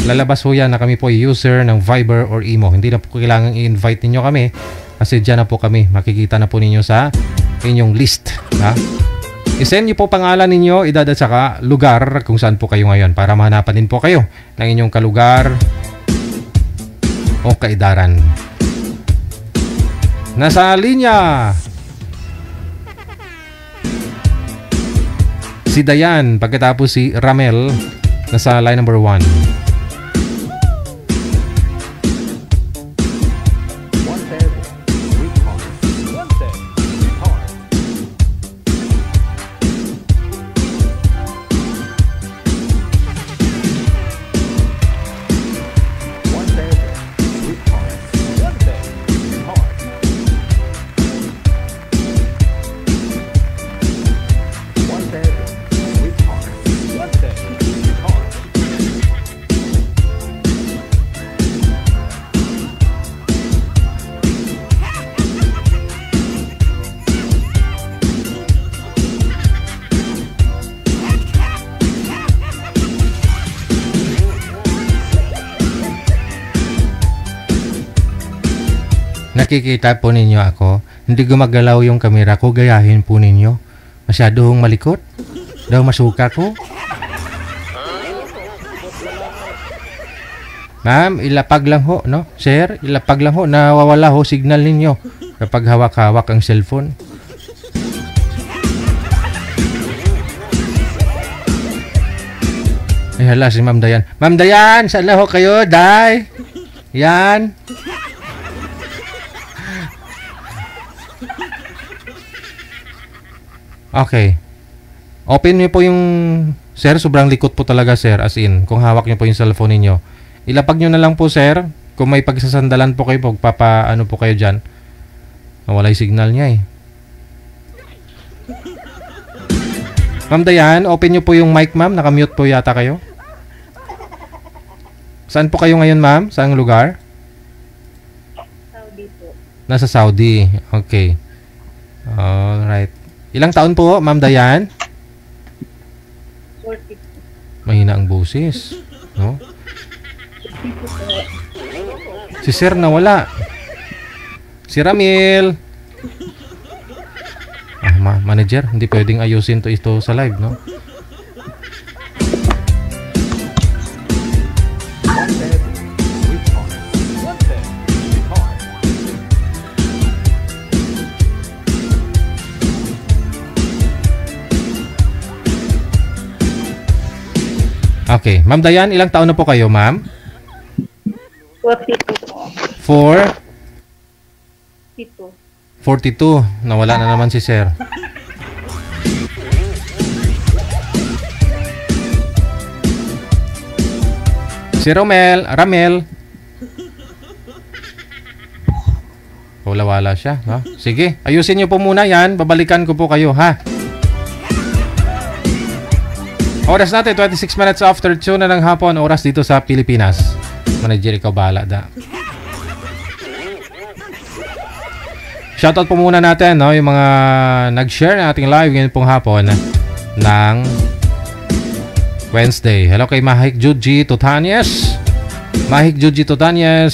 lalabas po yan na kami po user ng Viber or Imo. Hindi na po kailangan i-invite ninyo kami kasi dyan na po kami. Makikita na po ninyo sa inyong list. Ha? I-send nyo po pangalan ninyo, edad at saka lugar kung saan po kayo ngayon para mahanapan din po kayo ng inyong kalugar o kaedaran. Nasa linya si Dayan, pagkatapos si Ramel, nasa line number 1. nakikita po ninyo ako. Hindi gumagalaw yung kamera ko. Gayahin po ninyo. Masyadong malikot. Daw masuka ko. Ma'am, ilapag lang ho, no? Sir, ilapag lang ho. Nawawala ho signal ninyo kapag hawak-hawak ang cellphone. Ay, hala si Ma'am Dayan. Ma'am Dayan, saan na ho kayo, Day? Yan. Okay. Open niyo po yung... Sir, sobrang likot po talaga, sir. As in, kung hawak niyo po yung cellphone niyo. Ilapag nyo na lang po, sir. Kung may pagsasandalan po kayo, ano po kayo dyan. Nawala yung signal niya eh. Ma'am Dayan, open nyo po yung mic, ma'am. Nakamute po yata kayo. Saan po kayo ngayon, ma'am? Saang lugar? Saudi po. Nasa Saudi. Okay. Alright. Ilang taon po, Ma'am Dayan? 40. Mahina ang boses. No? Si Sir nawala. Si Ramil. Manager, hindi pwedeng ayusin ito sa live, no? Okay. Ma'am Dayan, ilang taon na po kayo, ma'am? 42 po. 42. Nawala na naman si Sir. Si Ramel. Wala siya. No? Sige, ayusin niyo po muna yan. Babalikan ko po kayo, ha? Oras natin, 26 minutes after 2 na ng hapon. Oras dito sa Pilipinas. Manager, ikaw bahala da. Shoutout po muna natin, no? Yung mga nag-share na ating live ngayon pong hapon ng Wednesday. Hello kay Mahik Juji Tutanyes.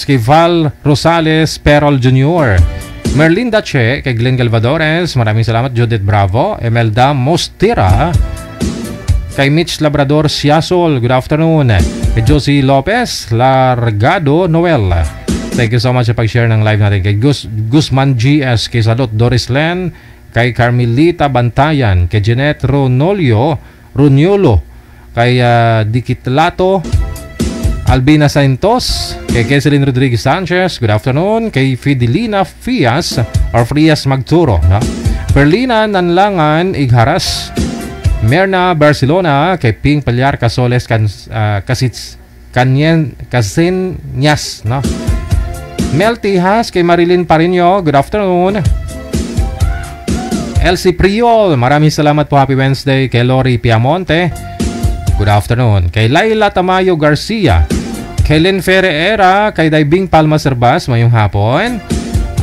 Kay Val Rosales Perol Jr. Merlinda Che, kay Glenn Galvadores. Maraming salamat. Judith Bravo. Emelda Mostira. Kay Mitch Labrador Siasol, good afternoon. Kay Josie Lopez Largado Noel, thank you so much sa pag-share ng live natin. Kay Guzman GS, kay Salot Doris Len, kay Carmelita Bantayan, kay Jeanette Runiolo, kay Dikitlato Albina Santos, kay Keselin Rodriguez Sanchez, good afternoon. Kay Fidelina Frias Magturo, no? Perlina Nanlangan Igharas, Merna Barcelona, kay Ping Palyar Casoles Kasinyas, no? Mel Tijas, kay Marilyn Parino, good afternoon. Elsie Priol, maraming salamat po, happy Wednesday. Kay Lori Piamonte, good afternoon. Kay Laila Tamayo Garcia, kay Len Ferreira, kay Daibing Palma Serbas, mayong hapon.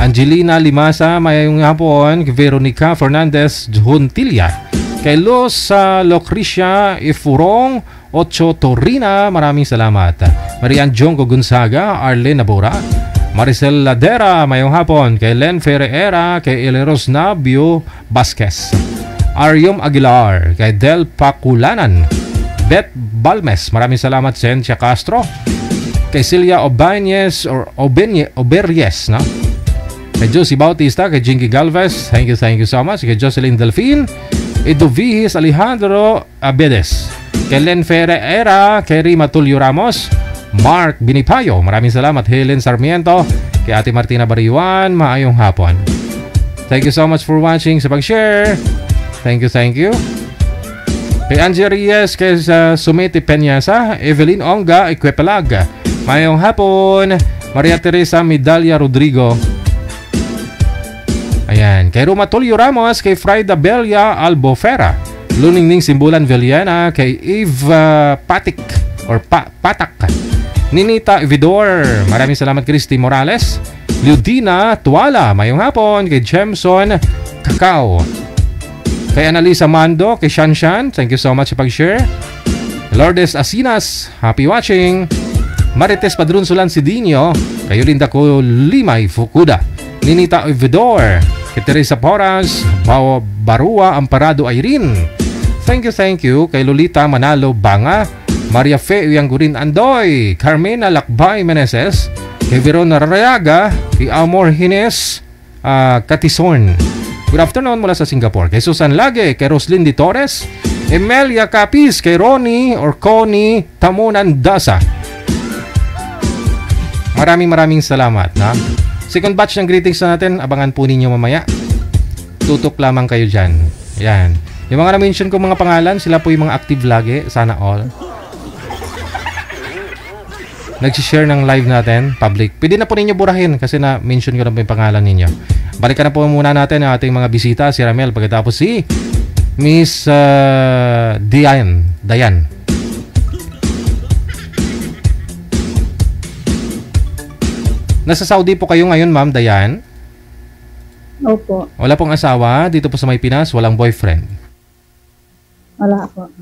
Angelina Limasa, mayong hapon. Kay Veronica Fernandez Juntilla, kay Luz Locrisia Ifurong Ocho Torina, maraming salamat. Marian Jongo Gonzaga, Arlene Nabora, Maricel Ladera, mayong hapon. Kay Len Ferreira, kay Eleros Nabio Vasquez, Arium Aguilar, kay Del Paculanan, Beth Balmes, maraming salamat. Sentia Castro, kay Celia Oberyes, no? Kay Josie Bautista, kay Jinky Galvez, thank you so much. Kay Jocelyn Delfin, Eduvihis Alejandro Abedes, kay Len Ferreira, kay Rima Tulio Ramos, Mark Binipayo, maraming salamat. Helen Sarmiento, kay Ate Martina Bariwan, maayong hapon. Thank you so much for watching, sa pag-share. Thank you. Kay Angie Reyes, kay Sumiti Peñasa, Evelyn Onga Equepelag, maayong hapon. Maria Teresa Medalia Rodrigo, ayan. Kay Roma Tulio Ramos, kay Frida Belia Albofera, Luningning Simbulan Villena, kay Eve Patik or Patak, Ninita Vidor, maraming salamat. Christy Morales, Ludina Tuala, mayong hapon. Kay Jemson Kakao, kay Analisa Mando, kay Shanshan, thank you so much sa pag-share. Lourdes Asinas, happy watching. Marites Padrunsulan Sidinio, kay Yolinda Ko Limay Fukuda, Ninita Ovidor, kay Teresa Porras, Barua Amparado Irene. Thank you kay Lolita Manalo Banga, Maria Fe Uyanggurin Andoy, Carmena Lakbay Meneses, kay Verona Rayaga, kay Amor Hines Katison. Good afternoon mula sa Singapore. Kay Susan Lage, kay Roslyn Di Torres, Emelia Capis, kay Ronnie or Connie Tamunan Dasa. Maraming salamat. Second batch ng greetings natin, abangan po ninyo mamaya. Tutok lamang kayo dyan. Yan. Yung mga na-mention ko mga pangalan, sila po yung mga active lagi. Sana all. Nag-share ng live natin, public. Pwede na po ninyo burahin kasi na-mention ko na po yung pangalan ninyo. Balikan na po muna natin ang ating mga bisita, si Ramel, pagkatapos si Miss Dayan. Nasa Saudi po kayo ngayon, Ma'am Dayan? Opo. Wala pong asawa dito po sa may Pinas, walang boyfriend? Wala po.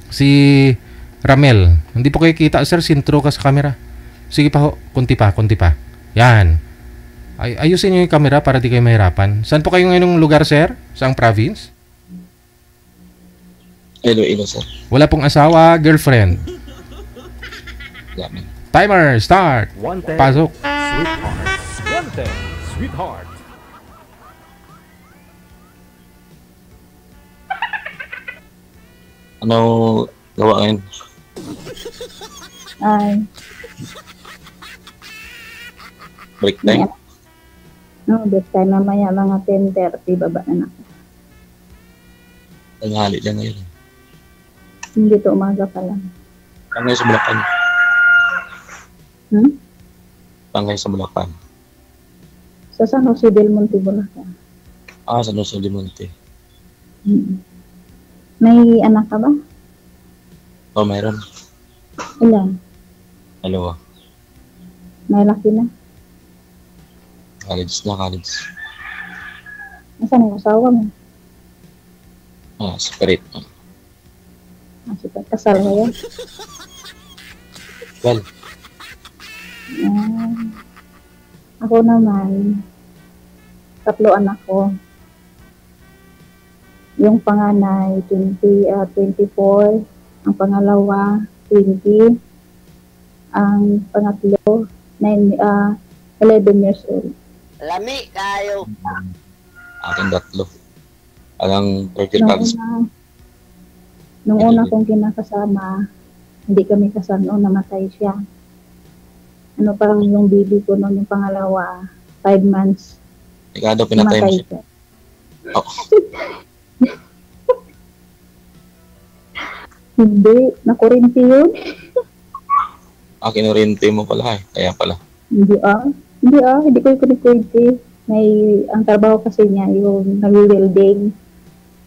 Si Ramel, hindi po kayo kita, sir, sintro ka sa camera. Sige pa ho, kunti pa. Yan. Ayusin niyo yung camera para di kayo mahirapan. Saan po kayo ngayon ng lugar, sir? Saang province? Iloilo, sir. Wala pong asawa, girlfriend? Timer, start. Pasok. Sweetheart. Ano gawa ngayon? Ay. Break time? No, break time mamaya mga 10:30 baba na ako. Tanghali lang ngayon. Hindi to umaga pa lang. Pangay sa Bulacan. Pangay sa Bulacan. Sa San Jose del Monte, Bulacan. San Jose del Monte. May anak ka ba? Mayroon. Ilan? Dalawa. May laki na? College. Nasaan yung asawa mo? Separate. Kasal kayo? Well. Ako naman, 3 anak ko. Yung panganay, 24. Ang pangalawa, 20. Ang pangatlo, 11 years old. Lami kayo. Akin 3. Alang 35. Nung una kong kinakasama, hindi kami kasal noon, namatay siya. Ano parang yung baby ko noon, yung pangalawa, 5 months. Ikaw daw pinatay mo siya. Hindi, nakurinti yun. Kinurinti mo pala kaya pala. Hindi ko yung kinurinti. Ang trabaho kasi niya, yung nag-welding.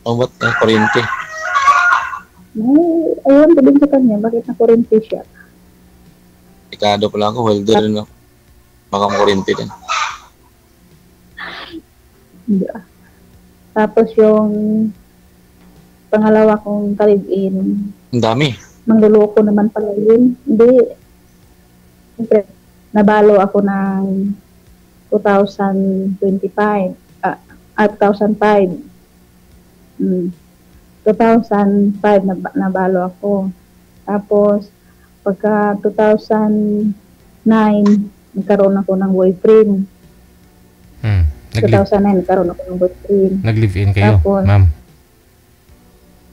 Ba't kurinti? Ayun, din sa kanya, bakit nakurinti siya? Ikado pala ako, welder rin ako. Baka makurinti din. Hindi Tapos yung pangalawa kong kalibin. Ang dami. Mangluloko naman pala yun. Hindi. Siyempre, nabalo ako ng 2005. 2005. 2005 nabalo ako. Tapos, pagka 2009, nagkaroon ako ng boyfriend. 2009, nagkaroon ako ng boyfriend. Nag-live-in kayo, tapos, ma'am?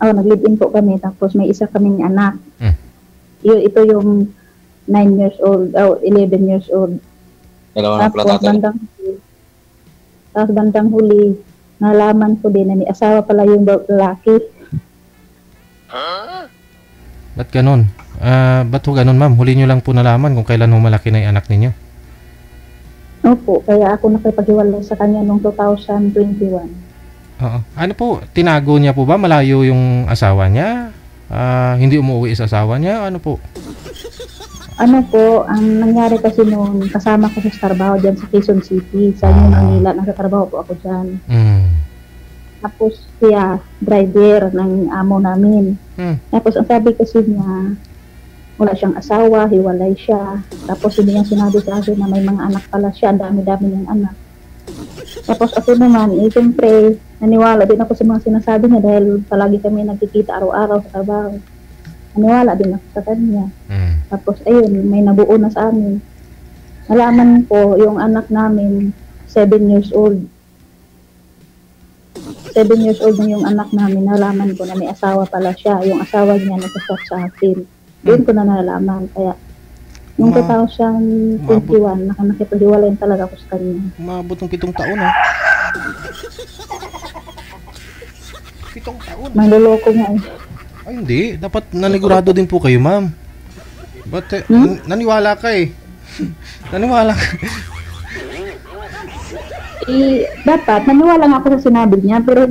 Nag-live-in po kami. Tapos, may isa kaming anak. Ito yung 9 years old, 11 years old. Tapos, bandang huli, nalaman ko din na may asawa pala yung lalaki. Ba't ganun? Ba't ho ganun, ma'am? Huli nyo lang po nalaman kung kailan ho malaki na yung anak ninyo. Opo, kaya ako nakipaghiwalay sa kanya noong 2021. Ano po, tinago niya po ba? Malayo yung asawa niya? Hindi umuwi sa asawa niya? Ano po? Ano po, ang nangyari kasi noon, kasama ko sa trabaho dyan sa Quezon City. Sa Manila, nagtatrabaho po ako dyan. Tapos siya, driver ng amo namin. Tapos ang sabi kasi niya, wala siyang asawa, hiwalay siya. Tapos hindi niya sinabi sa akin na may mga anak pala siya, ang dami-dami niyang anak. Tapos ako naman, siyempre, naniwala din ako sa mga sinasabi niya dahil palagi kami nagkikita araw-araw sa trabaho. Naniwala din ako sa kanya. Tapos ayun, may nabuo na sa amin. Nalaman ko yung anak namin, 7 years old. 7 years old na yung anak namin, nalaman ko na may asawa pala siya. Yung asawa niya nagsasak sa akin. Doon ko na nalaman. Kaya, nung 2021, nakipaghiwalayan talaga ako sa kanya. Umabot ng 7 taon, ha? 7 taon? Manloloko nga eh. Ay, hindi. Dapat nanigurado din po kayo, ma'am. But, naniwala ka eh. Naniwala ka. Dapat, naniwala nga ako sa sinabi niya, pero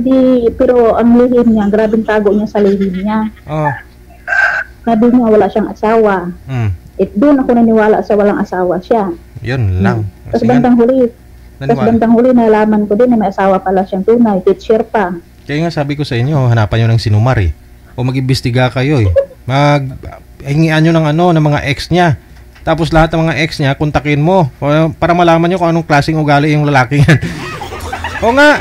ang lihim niya, grabing tago niya sa lihim niya. Sabi niya, wala siyang asawa. Doon ako naniwala sa walang asawa siya. Yun lang. Tapos bandang huli, nalaman ko din na may asawa pala siyang tunay, teacher pa. Kaya nga sabi ko sa inyo, hanapan nyo ng sinumar eh. O mag-imbestiga kayo eh. Hingian nyo ng mga ex niya. Tapos lahat ng mga ex niya, kontakin mo. Para malaman nyo kung anong klaseng ugali yung lalaki yan. O nga!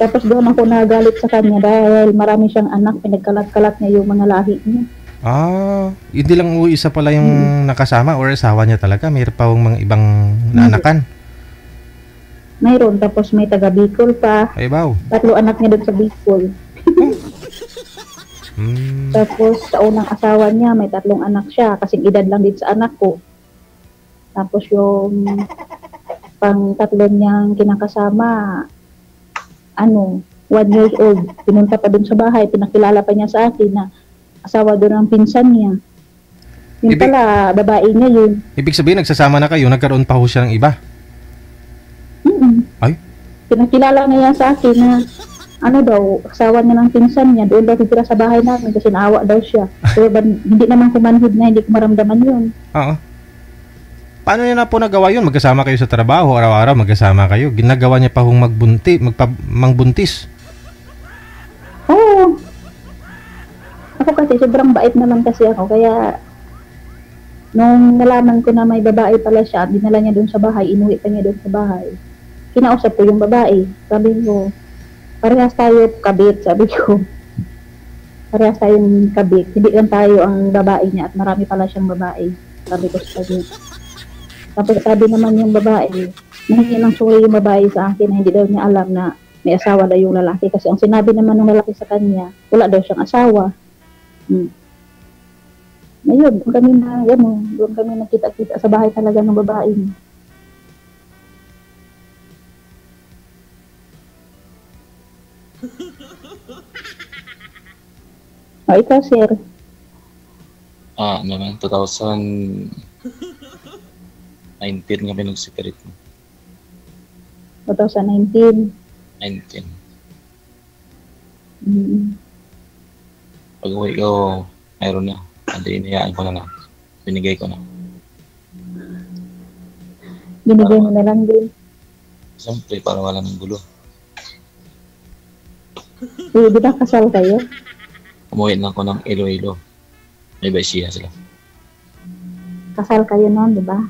Tapos doon ako nagalit sa kanya dahil marami siyang anak, pinagkalat-kalat niya yung mga lahi niya. Hindi lang isa pala yung nakasama or asawa niya talaga. Mayroon pa mga ibang naanakan. Mayroon, tapos may taga Bicol pa. Ay, wow. 3 anak niya doon sa Bicol. Tapos sa unang asawa niya, may 3 anak siya. Kasing edad lang din sa anak ko. Tapos yung pang-3 niyang kinakasama, 1 years old. Pinunta pa dun sa bahay, pinakilala pa niya sa akin na asawa doon ng pinsan niya. Yun pala, babae niya yun. Ibig sabihin, nagsasama na kayo, nagkaroon pa ho siya ng iba? Ay? Pinakilala niya sa akin na asawa niya ng pinsan niya, doon daw titira sa bahay namin kasi naawa daw siya. Pero hindi naman kumanhid na, hindi ko maramdaman yun. Oo. Paano niya na po nagawa yun? Magkasama kayo sa trabaho, araw-araw magkasama kayo. Ginagawa niya pa hong mangbuntis. Oo. Ako kasi sobrang bait naman kasi ako, kaya nung nalaman ko na may babae pala siya at dinala niya doon sa bahay, inuwi pa niya doon sa bahay. Kinausap ko yung babae. Sabi ko, parehas tayo kabit, sabi ko. Parehas tayong kabit. Hindi lang tayo ang babae niya at marami pala siyang babae. Sabi ko sa kanya. Tapos sabi naman yung babae, nahingi ng sorry yung babae sa akin na hindi daw niya alam na may asawa daw yung lalaki. Kasi ang sinabi naman ng lalaki sa kanya, wala daw siyang asawa. Ngayon, doon kami nakita-kita sa bahay talaga ng babae niya. Ikaw, sir. Naman, 2019 kami nag-separate mo. 2019? 19. Pag-uwi ko, mayroon na. Iniyaan ko na lang. Binigay ko na. Binigay mo na lang din? Siyempre, para wala ng gulo. Di ba kasal kayo? Umuwi lang ko ng Iloilo. May baisiya sila. Kasal kayo noon, di ba?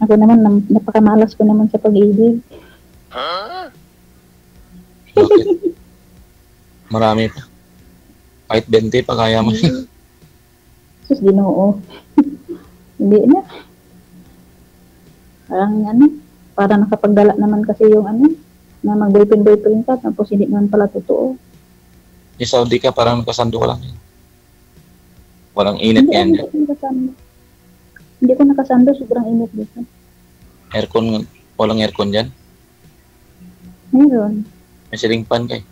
Ako naman, napakamalas ko naman sa pag-ibig. Bakit? Marami pa. Kahit 20 pa kaya mo. Sus, Ginoo. Hindi na. Parang nakapagdala naman kasi yung na mag-boyfriend ka, tapos hindi naman pala totoo. Yung Saudi ka, parang nakasando ka lang. Walang init yan. Hindi ko nakasando, sobrang init dito. Aircon, walang aircon dyan? Meron. May ceiling fan ka eh.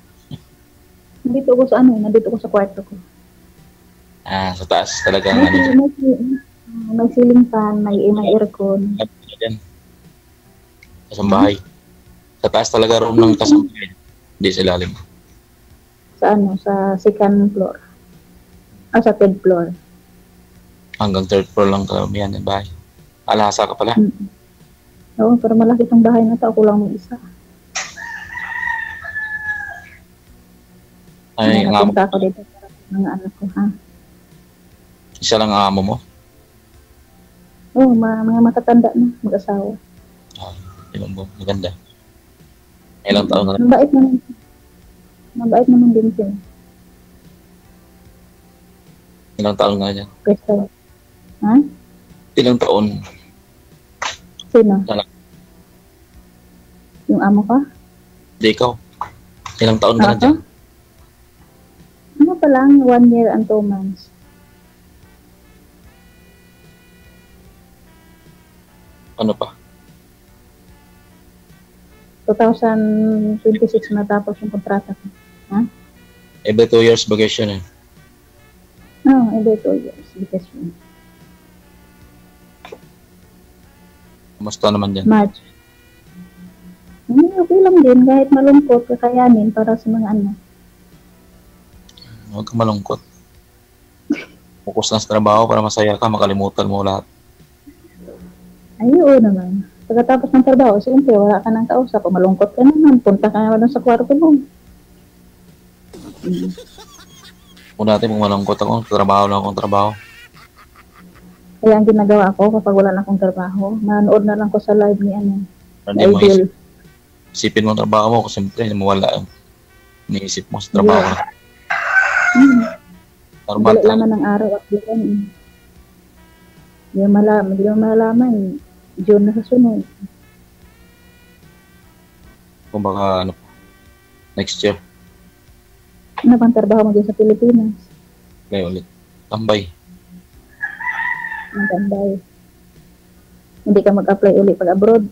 Nandito ko sa nandito ko sa kwarto ko. Sa taas talaga. May ceiling fan, may aircon. Dyan. Sa bahay. Sa taas talaga room ng kasambahay. Hindi sa ilalim. Sa sa second floor. Sa third floor. Hanggang third floor lang karamihan ng bahay. Alasa ka pala. Oo, pero malaki itong bahay na to. Ako lang may isa. Ay, ang amo. Ako dito para mga anak ko, ha? Isa lang ang amo mo? Oo, mga matatanda na, mag-asawa. Maganda. Ilang taon na? Mabait naman. Mabait naman din siya. Ilang taon nga yan? Crystal. Ha? Ilang taon? Sino? Yung amo ka? Hindi, ikaw. Ilang taon ka na dyan? Ano pa lang, 1 year and 2 months. Ano pa? 2026 natapos yung kontrata ko. Ha? Every 2 years vacation eh. No, every 2 years vacation. Kamusta naman dyan? March. Okay lang din, kahit malungkot, kakayanin para sa mga ano. Huwag ka malungkot. Focus lang sa trabaho para masaya ka, makalimutan mo lahat. Ay, oo naman. Pagkatapos ng trabaho, siyempre, wala ka nang kausap. Kung malungkot ka naman, punta ka naman sa kwarto mo. Kung dati mong malungkot ako, trabaho lang akong trabaho. Kaya ang ginagawa ko kapag wala na akong trabaho, manood na lang ko sa live ni ano. Hindi mo isipin mo ang trabaho mo kasi siyempre mawala yung iniisip mo sa trabaho. Normal lang naman ng araw at buwan. Hindi mo malalaman. June na sa sunod. Kung baka ano, next year. Ano bang trabaho mo dyan sa Pilipinas? Kaya ulit. Tambay. Ang tambay. Hindi ka mag-apply ulit pag abroad.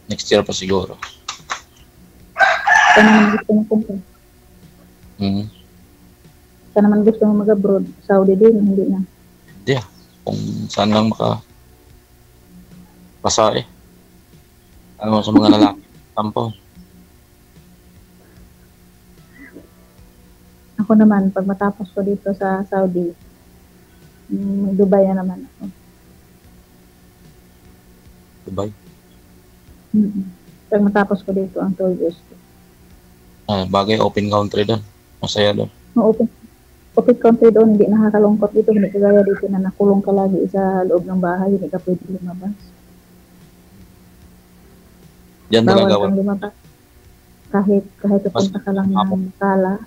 Next year pa siguro. Saan naman gusto mo punta? Saan naman gusto mo mag-abroad? Saudi din, hindi na. Hindi ah. Kung saan lang pasahe. Ano sa mga lalaki. Tampo. Ako naman, pag matapos ko dito sa Saudi, Dubai na naman ako. Dubai? Pag matapos ko dito ang 2 years ko. Bagay, open country doon. Masaya doon. Open country doon, hindi nakakalungkot dito. Hindi kagaya dito na nakulong ka lagi sa loob ng bahay, hindi ka pwede lumabas. Diyan bawal talaga. Kang lumabas. Kahit pupunta ka lang ng Bacala,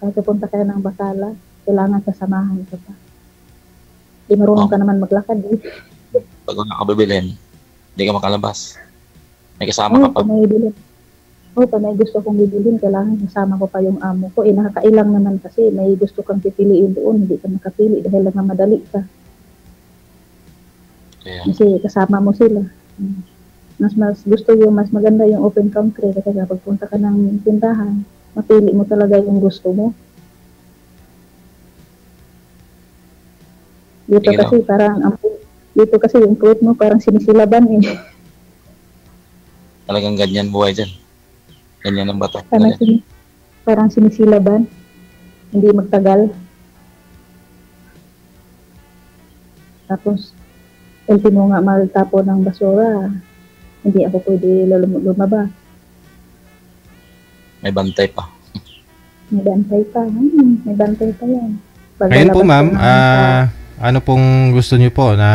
kahit pupunta ka ng Bacala, kailangan kasamahan ka pa. Di marunong ka naman maglakad eh. Pag wala ka bibilhin, hindi ka makalabas. May kasama ka pa. Pag may gusto kong bibilhin, kailangan kasama ko pa yung amo ko. Nakakailang naman kasi may gusto kang pipiliin doon, hindi ka makapili dahil lang madali ka. Kasi kasama mo sila. Mas gusto yung mas maganda yung open country kasi kapag punta ka ng tindahan, mapili mo talaga yung gusto mo. Dito kasi yung fruit mo parang sinisilaban eh. Talagang ganyan buhay dyan. Ganyan ang bato. Parang sinisilaban. Hindi magtagal. Tapos, ultimo nga maltapo ng basura. Hindi ako pwede lumabas. May bantay pa. May bantay pa. May bantay pa yan. Ngayon po ma'am, ano pong gusto niyo po na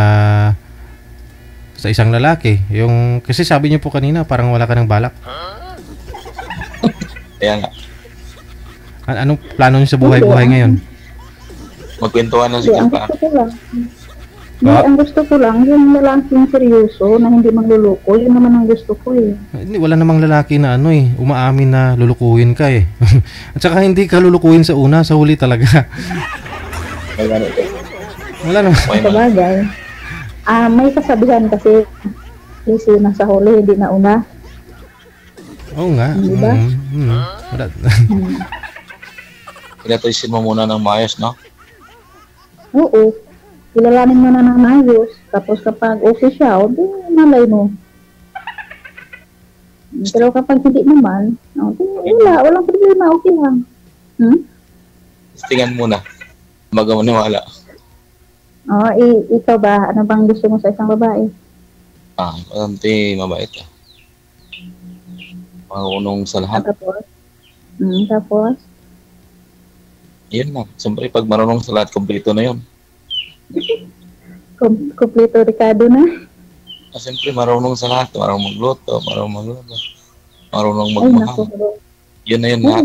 sa isang lalaki? Yung, kasi sabi niyo po kanina parang wala ka ng balak. Kaya nga. Anong plano niyo sa buhay-buhay ngayon? Magkwentuhan na siya pa. Ang gusto ko lang, yung lalaking seryoso na hindi mangluloko, yun naman ang gusto ko eh. Wala namang lalaki na umaamin na lulukuhin ka eh. At saka hindi ka lulukuhin sa una, sa huli talaga. Wala naman. Sabagay. May kasabihan kasi nasa huli, hindi na una. Oo nga. Diba? Pinatuisin mo muna ng maayos, no? Oo. Kilalanin mo na ng maayos. Tapos kapag okay siya, di malay mo. Pero kapag hindi naman, walang problema, okay lang. Tingnan muna. Baga mo niwala. Ikaw ba? Ano bang gusto mo sa isang babae? Importante, mabait ka. Marunong sa lahat. Tapos? Yun lang. Siyempre, pag marunong sa lahat, kompleto na yun. Kompleto Ricardo na. Siyempre, marunong sa lahat. Marunong magluto, marunong maglaba, marunong Ay, magmahal. naku. Yun na yun Ay, lahat.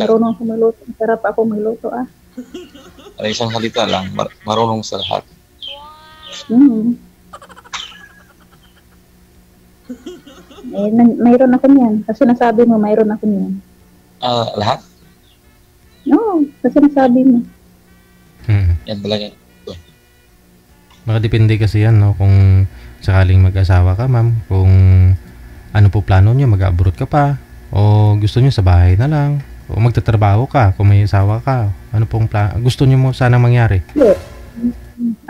marunong ako magluto. Sarap ako magluto ah. Para isang salita lang, marunong sa lahat. Mayroon ako niyan. Kasi nasabi mo, mayroon ako niyan. Lahat? No, kasi nasabi mo. Yan talaga. Makadepende kasi yan, no? Kung sakaling mag-asawa ka, ma'am, kung ano po plano nyo, mag-abroad ka pa, o gusto nyo sa bahay na lang, o magtatrabaho ka, kung may asawa ka, ano pong gusto nyo mo sanang mangyari? Yeah.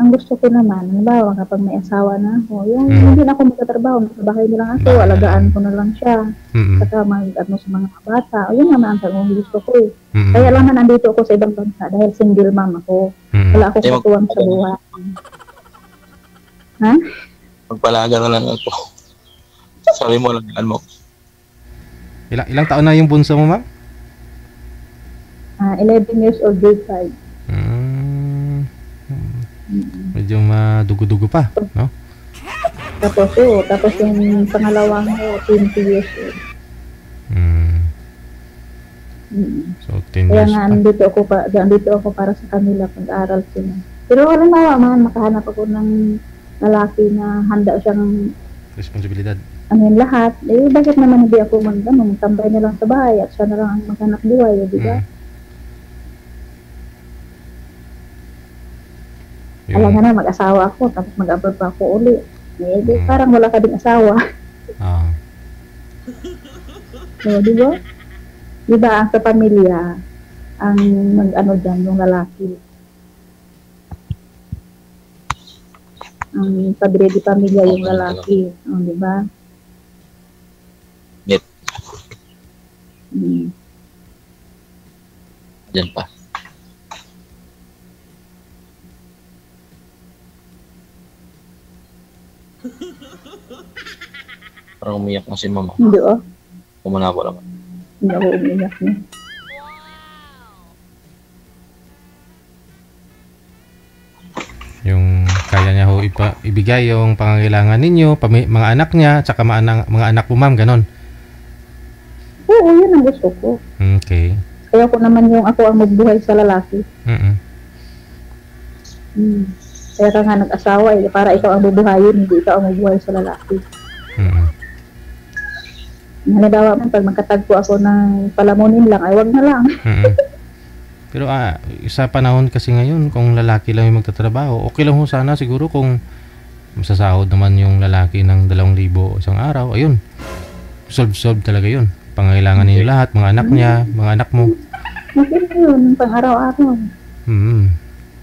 Ang gusto ko naman, halimbawa kapag may asawa na ako, yung hindi na ako magtatrabaho, sa bahay na lang ako, alagaan ko na lang siya, saka mag-ano sa mga bata, o yun naman ang gusto ko eh. Kaya lang na nandito ako sa ibang bansa dahil single mom ako, wala akong katuwang sa buhay. Ha? Magpalaga na lang ako. Sabi mo lang, mo. Ilang taon na yung bunso mo, ma'am? 11 years old, grade 5. Medyo madugo-dugo pa, no? Tapos yung pangalawang ko, 20 years old. So, 10 Kaya years nga, pa. andito ako para sa kanila pag-aaral sila. Pero walang man, makahanap ako ng lalaki na handa siyang responsibilidad. Amin lahat. Bakit naman hindi ako magtambay na lang sa bahay at siya na lang ang maghanap buhay, di ba? Alam nga na, mag-asawa ako, tapos mag-abroad pa ako uli. Parang wala ka ding asawa. So, di ba? Di ba, ang sa pamilya, ang mag-ano dyan, yung lalaki. Ang padre di pamilya yung lalaki. Di ba? Net. Diyan pa. Parang umiyak na si mama. Hindi oh. Kumanabo lang. Hindi ako umiyak niya. Yung kaya niya ho ibigay yung pangangailangan ninyo, mga anak niya, tsaka mga anak mo, ma'am, ganon. Oo, yun ang gusto ko. Okay. Kaya ko naman yung ako ang magbuhay sa lalaki. Kaya ka nga nag-asawa eh, para ikaw ang bubuhayin, hindi ikaw ang mabuhay sa lalaki. Halimbawa man, pag magkatagpo ako ng palamunin lang, ay wag na lang. Pero sa panahon kasi ngayon, kung lalaki lang yung magtatrabaho, okay lang ho sana siguro kung masasahod naman yung lalaki ng 2,000 isang araw, ayun. Solve talaga yun. Pangailangan ninyo lahat, mga anak niya, mga anak mo. Okay yun, pang araw-araw.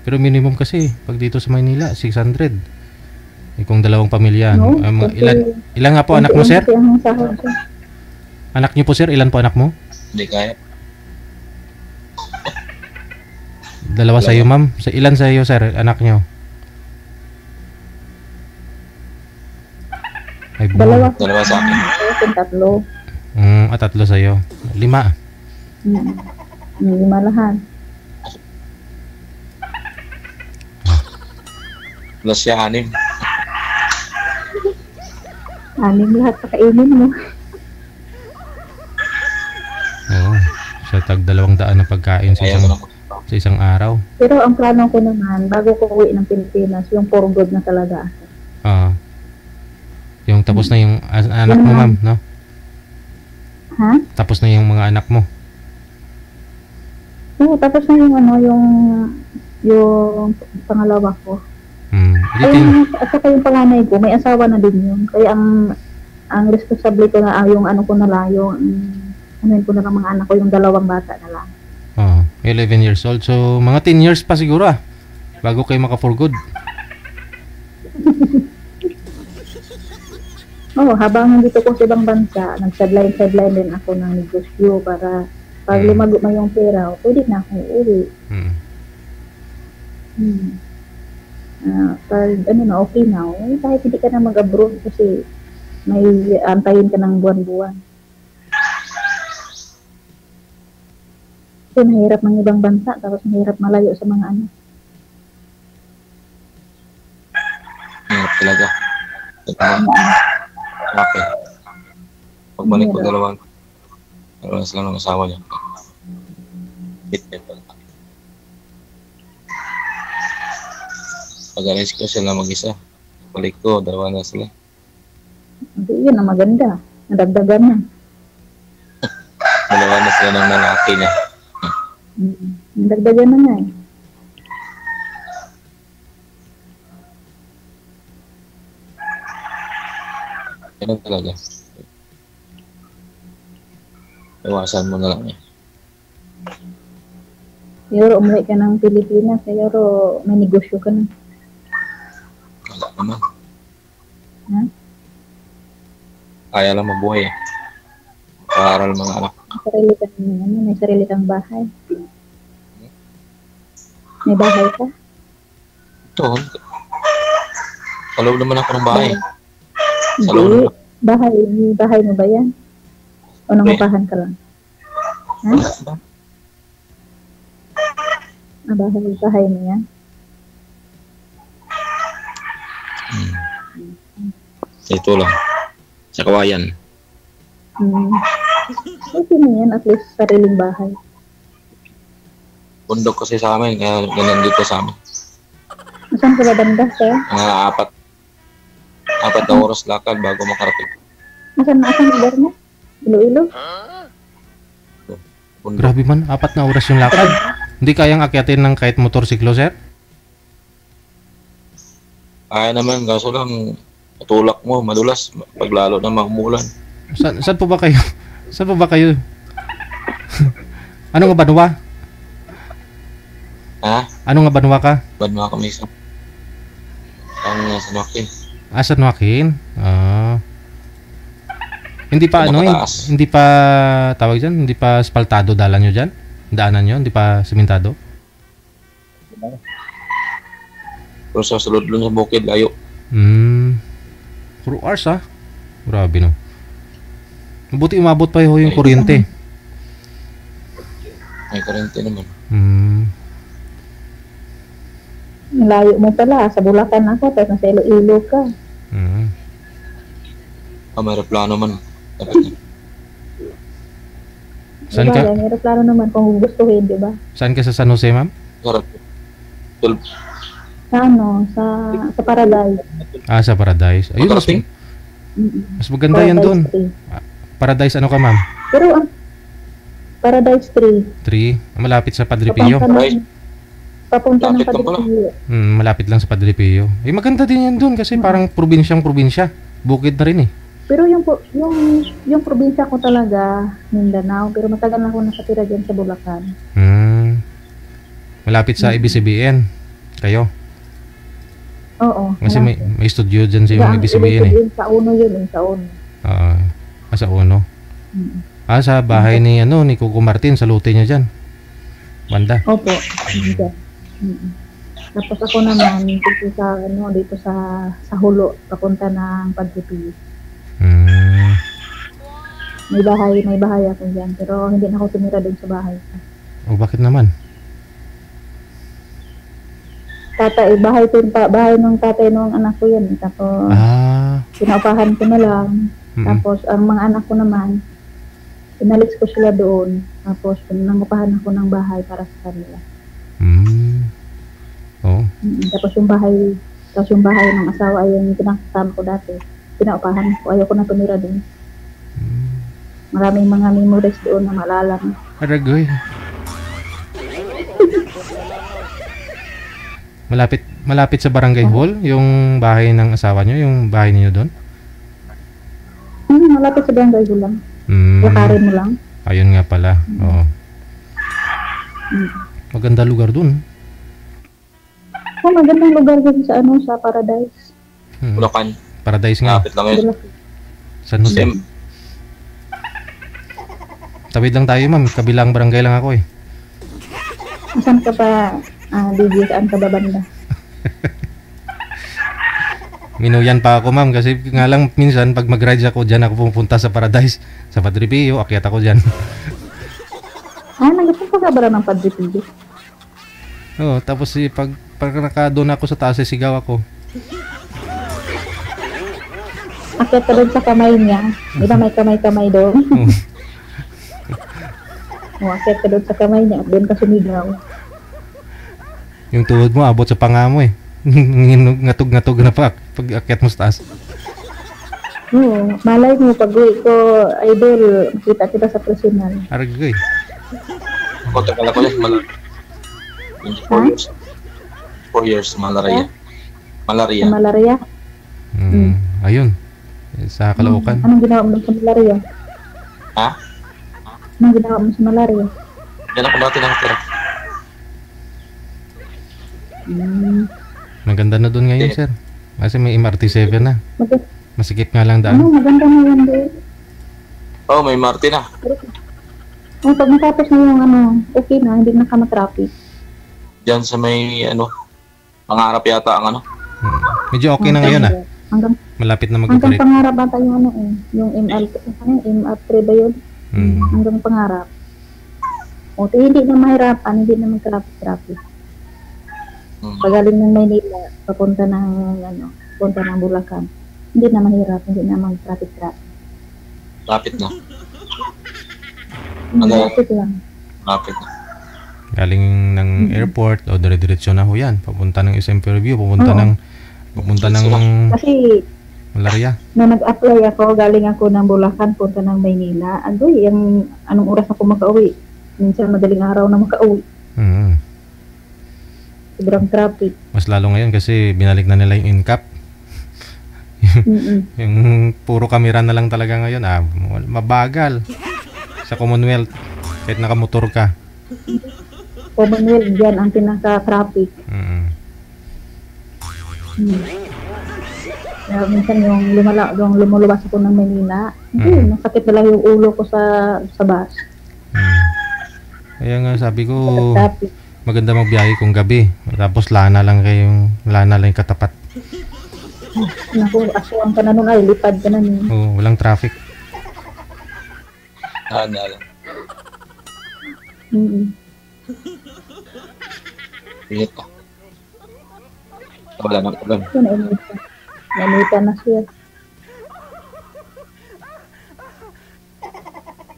Pero minimum kasi, pag dito sa Maynila, 600. Kung dalawang pamilya. No, ilan nga po anak mo, sir? Anak niyo po, sir? Ilan po anak mo? Hindi kaya. 2 sa iyo, ma'am. Ilan sa iyo, sir? Anak niyo? Ay, 2 sa akin. 3. 3 sa iyo. 5. 5 lahat. Plus siya 6. 6 lahat sa kainin mo. Oo. Sa tag 200 na pagkain sa isang araw. Pero ang plano ko naman, bago ko uwi ng Pilipinas, yung for good na talaga. Yung tapos na yung anak mo, ma'am, no? Ha? Tapos na yung mga anak mo. Oo, tapos na yung yung pangalawa ko. At saka yung panganay ko, may asawa na din yun. Kaya ang responsable ko na, yung ano ko na lang, yung ko na lang mga anak ko, yung 2 bata na lang. 11 years old. So, mga 10 years pa siguro bago kayo maka-for good. Habang nandito ko sa ibang bansa, nag-sideline din ako ng negosyo para pag lumago na yung pera, pwede na akong uuwi. Pag okay na, kahit hindi ka na mag-abroad kasi may antayin ka ng buwan-buwan. Kasi mahirap ng ibang bansa, tapos mahirap malayo sa mga anak. Hirap talaga. Okay. Pagbalik ko dalawa sila ng asawa niya. Hit-hit pala. Pag-alis ko sila mag-isa. Balik ko, dalawa na sila. Hindi, yun ang maganda. Nadagdagan na. Dalawa na sila ng lalaki niya. Nadagdagan na nga eh. Ganun talaga. Iwasan mo na lang eh. Siguro umuwi ka ng Pilipinas, siguro may negosyo ka na. Wala naman. Ha? Kaya lang mabuhay eh. Paaral mga anak. May sarili kang bahay. May bahay ka? Ito. Sa loob naman ako ng bahay. Sa Hindi. loob. Bahay mo ba yan? O nangupahan ka lang? Ha? Bahay mo yan? Ito lang. Sa kawayan. Okay na yan, at least sariling bahay. Bundok kasi sa amin, kaya ganun dito sa amin. Saan ka ba banda, sir? Mga apat na oras lakad bago makarating. Nasaan lugar mo? Iloilo? Bundok. Grabe man, 4 na oras yung lakad. Hindi kayang akyatin ng kahit motorsiklo, sir? Kaya naman, kaso lang, tulak mo, madulas, paglalo na umulan. Saan po ba kayo? Saan po ba kayo? Ano nga Banwa? Ha? Ano nga Banwa ka? Banwa kami sa Joaquin. San Joaquin? Hindi pa Mataas. hindi pa tawag diyan, hindi pa asfaltado dalan nyo diyan? Daanan nyo, hindi pa sementado? Pero sa sulod lang sa bukid, layo. 4 hours ah. Grabe no. Mabuti umabot pa yung kuryente. May kuryente naman. Layo mo pala, sa Bulacan ako, tapos nasa Iloilo ka. May aeroplano man. Saan ka? May aeroplano naman kung gustuhin, di ba? Saan ka sa San Jose, ma'am? Sa sa Paradise. Sa Paradise. Ayun, mas maganda yan doon. Paradise ano ka, ma'am? Pero Paradise 3. Malapit sa Padre Pio. Papunta ng Padre Pio. Malapit lang sa Padre Pio. Maganda din yan doon kasi parang probinsya. Bukid na rin eh. Pero yung probinsya ko talaga, Mindanao, pero matagal na ako nakatira dyan sa Bulacan. Malapit sa ABCBN. Kayo? Oo. Kasi may studio dyan sa yung ABCBN eh. Sa Uno yun, sa Uno. Sa Uno. Sa bahay ni Coco Martin, sa lote niya dyan. Banda. Opo. Tapos ako naman dito sa Hulo, papunta ng Padre Pio. May bahay ako diyan, pero hindi na ako tumira doon sa bahay. Bakit naman? Bahay ng tatay ng anak ko yan. Tapos pinaupahan ko na lang. Tapos ang mga anak ko naman, inalis ko sila doon. Tapos nangupahan ako ng bahay para sa kanila. Tapos yung bahay ng asawa ay yung pinakasama ko dati. Pinaupahan ko, ayoko na tumira doon. Maraming mga memories doon na maalala mo. Aragoy. Malapit sa Barangay Hall, yung bahay ng asawa nyo, yung bahay niyo doon? Malapit sa Barangay Hall lang. Lakarin mo lang. Ayun nga pala. Oo. Maganda lugar doon. Magandang lugar din sa sa Paradise. Bulacan. Paradise nga. Malapit lang yun. San Jose. Tawid lang tayo, ma'am. Kabilang barangay lang ako eh. Saan ka pa, DJ? Saan ka ba banda? Minuyan pa ako, ma'am. Kasi nga lang minsan, pag mag-ride ako, dyan ako pupunta sa Paradise. Sa Padre Pio, akyat ako dyan. Nagpunta ka ba ng Padre Pio? Oo, tapos pag doon ako sa taas, sigaw ako. umakyat ka doon sa kamay niya. Di ba may kamay-kamay doon? Umakyat ka doon sa kamay niya at doon ka sumigaw. Yung tuhod mo, abot sa panga mo eh. Ngatog-ngatog na pa pag akyat mo sa taas. Oo, malay mo, pag-uwi ko, idol, makita kita sa personal. Aragay. Ako, tagal ako yan, 24 years. 4 years, malaria. Sa malaria? Ayun. Sa Caloocan. Anong ginawa mo sa malaria? Ha? Anong ginawa mo sa malaria? Yan ako dati ng tira. Maganda na doon ngayon, sir. Kasi may MRT7 na. Masikip nga lang daan. Maganda na yan doon. Oo, may Martin na. Pag natapos na yung okay na, hindi na ka matraffic. Diyan sa may, pangarap yata ang Medyo okay na ngayon malapit na hanggang mag-operate. pangarap ata yung yung MR3 ba yun? Hanggang pangarap. Hindi na mahirapan, hindi na mag-traffic. Pagaling ng Maynila, papunta ng Bulacan. Hindi na mahirap, hindi na mag-traffic. Lapit na. Lapit lang. Lapit na. Galing ng airport o dire-diretso na ho yan. Papunta ng SM Fairview, papunta ng kasi malaria. na nag-apply ako, galing ako ng Bulacan, punta ng Maynila. Anong oras ako makauwi? Minsan madaling araw na makauwi. Sobrang traffic. Mas lalo ngayon kasi binalik na nila yung in-cap. Yung puro kamera na lang talaga ngayon. Mabagal. Sa Commonwealth, kahit nakamotor ka. Commonwealth dyan ang pinaka-traffic. Minsan yung lumulabas ako ng Manila, nasakit na lang yung ulo ko sa bus. Kaya nga sabi ko, maganda magbiyahe kung gabi. Tapos lana lang yung katapat. Naku, aswang ka na nun ay, lipad ka na nun. Walang traffic. Lana lang. Init ka. Wala nang ulan. Namitan na siya.